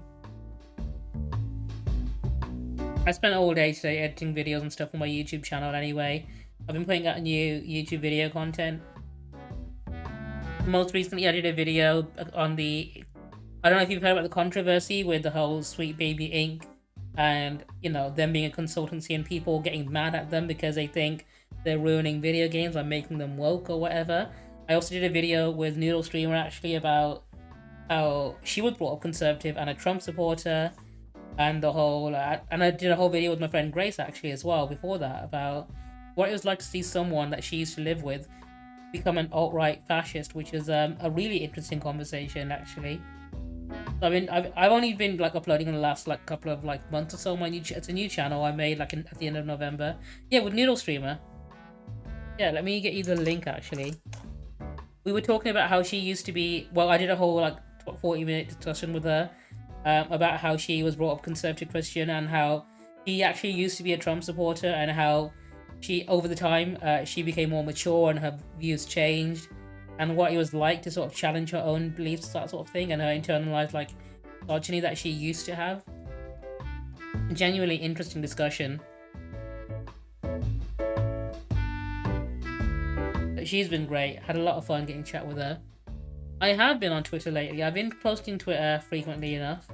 I spent all day today editing videos and stuff on my YouTube channel anyway. I've been putting out new YouTube video content. Most recently I did a video on the... I don't know if you've heard about the controversy with the whole Sweet Baby Inc. and, you know, them being a consultancy and people getting mad at them because they think they're ruining video games by making them woke or whatever. I also did a video with Noodle Streamer actually about how she was brought up conservative and a Trump supporter, and the whole... and I did a whole video with my friend Grace actually as well before that about what it was like to see someone that she used to live with become an alt-right fascist, which is a really interesting conversation actually. I mean, I've only been like uploading in the last like couple of like months or so. It's a new channel I made like at the end of November. Yeah, with Noodle Streamer. Yeah, let me get you the link actually. We were talking about how she used to be... Well, I did a whole like 40-minute discussion with her about how she was brought up conservative Christian and how she actually used to be a Trump supporter and how she, over the time, she became more mature and her views changed, and what it was like to sort of challenge her own beliefs, that sort of thing, and her internalized like misogyny that she used to have. Genuinely interesting discussion. But she's been great. Had a lot of fun getting chat with her. I have been on Twitter lately. I've been posting Twitter frequently enough.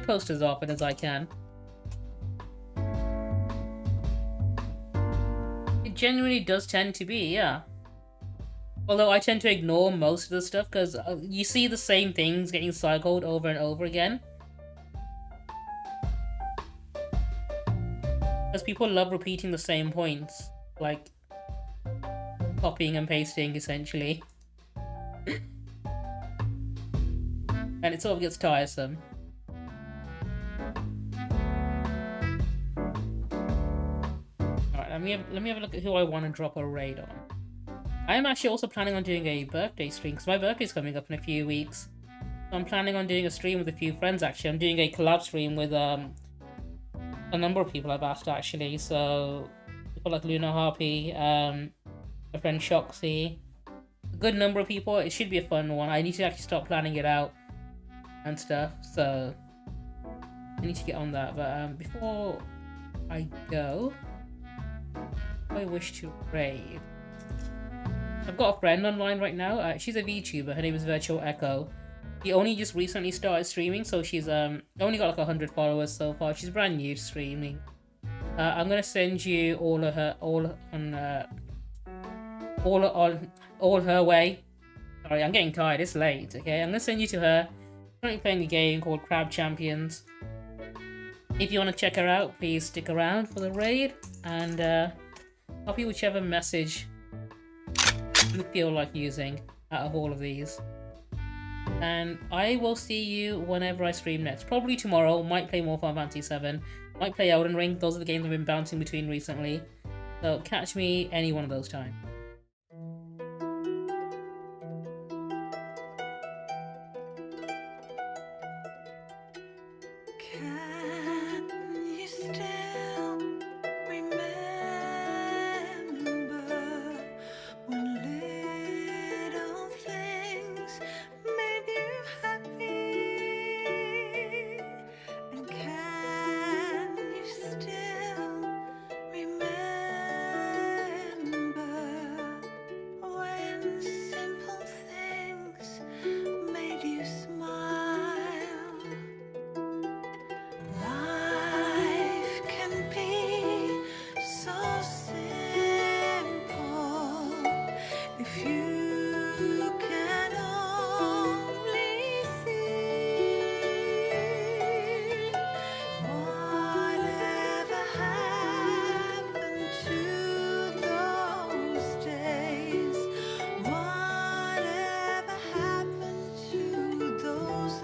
post as often as I can. It genuinely does tend to be, yeah. Although I tend to ignore most of the stuff because you see the same things getting cycled over and over again. Because people love repeating the same points, like copying and pasting essentially. And it sort of gets tiresome. Alright, let me have a look at who I want to drop a raid on. I am actually also planning on doing a birthday stream because my birthday's coming up in a few weeks. So I'm planning on doing a stream with a few friends actually. I'm doing a collab stream with a number of people I've asked actually. So people like Luna Harpy, my friend Shoxy, a good number of people. It should be a fun one. I need to actually start planning it out and stuff, so I need to get on that. But before I go, I wish to raid. I've got a friend online right now. She's a VTuber. Her name is Virtual Echo. She only just recently started streaming, so she's only got like 100 followers so far. She's brand new to streaming. I'm gonna send you all her way. Sorry, I'm getting tired. It's late. Okay, I'm gonna send you to her. Currently playing a game called Crab Champions. If you want to check her out, please stick around for the raid and copy whichever message you feel like using out of all of these. And I will see you whenever I stream next. Probably tomorrow. Might play more Final Fantasy 7. Might play Elden Ring. Those are the games I've been bouncing between recently. So catch me any one of those times. If you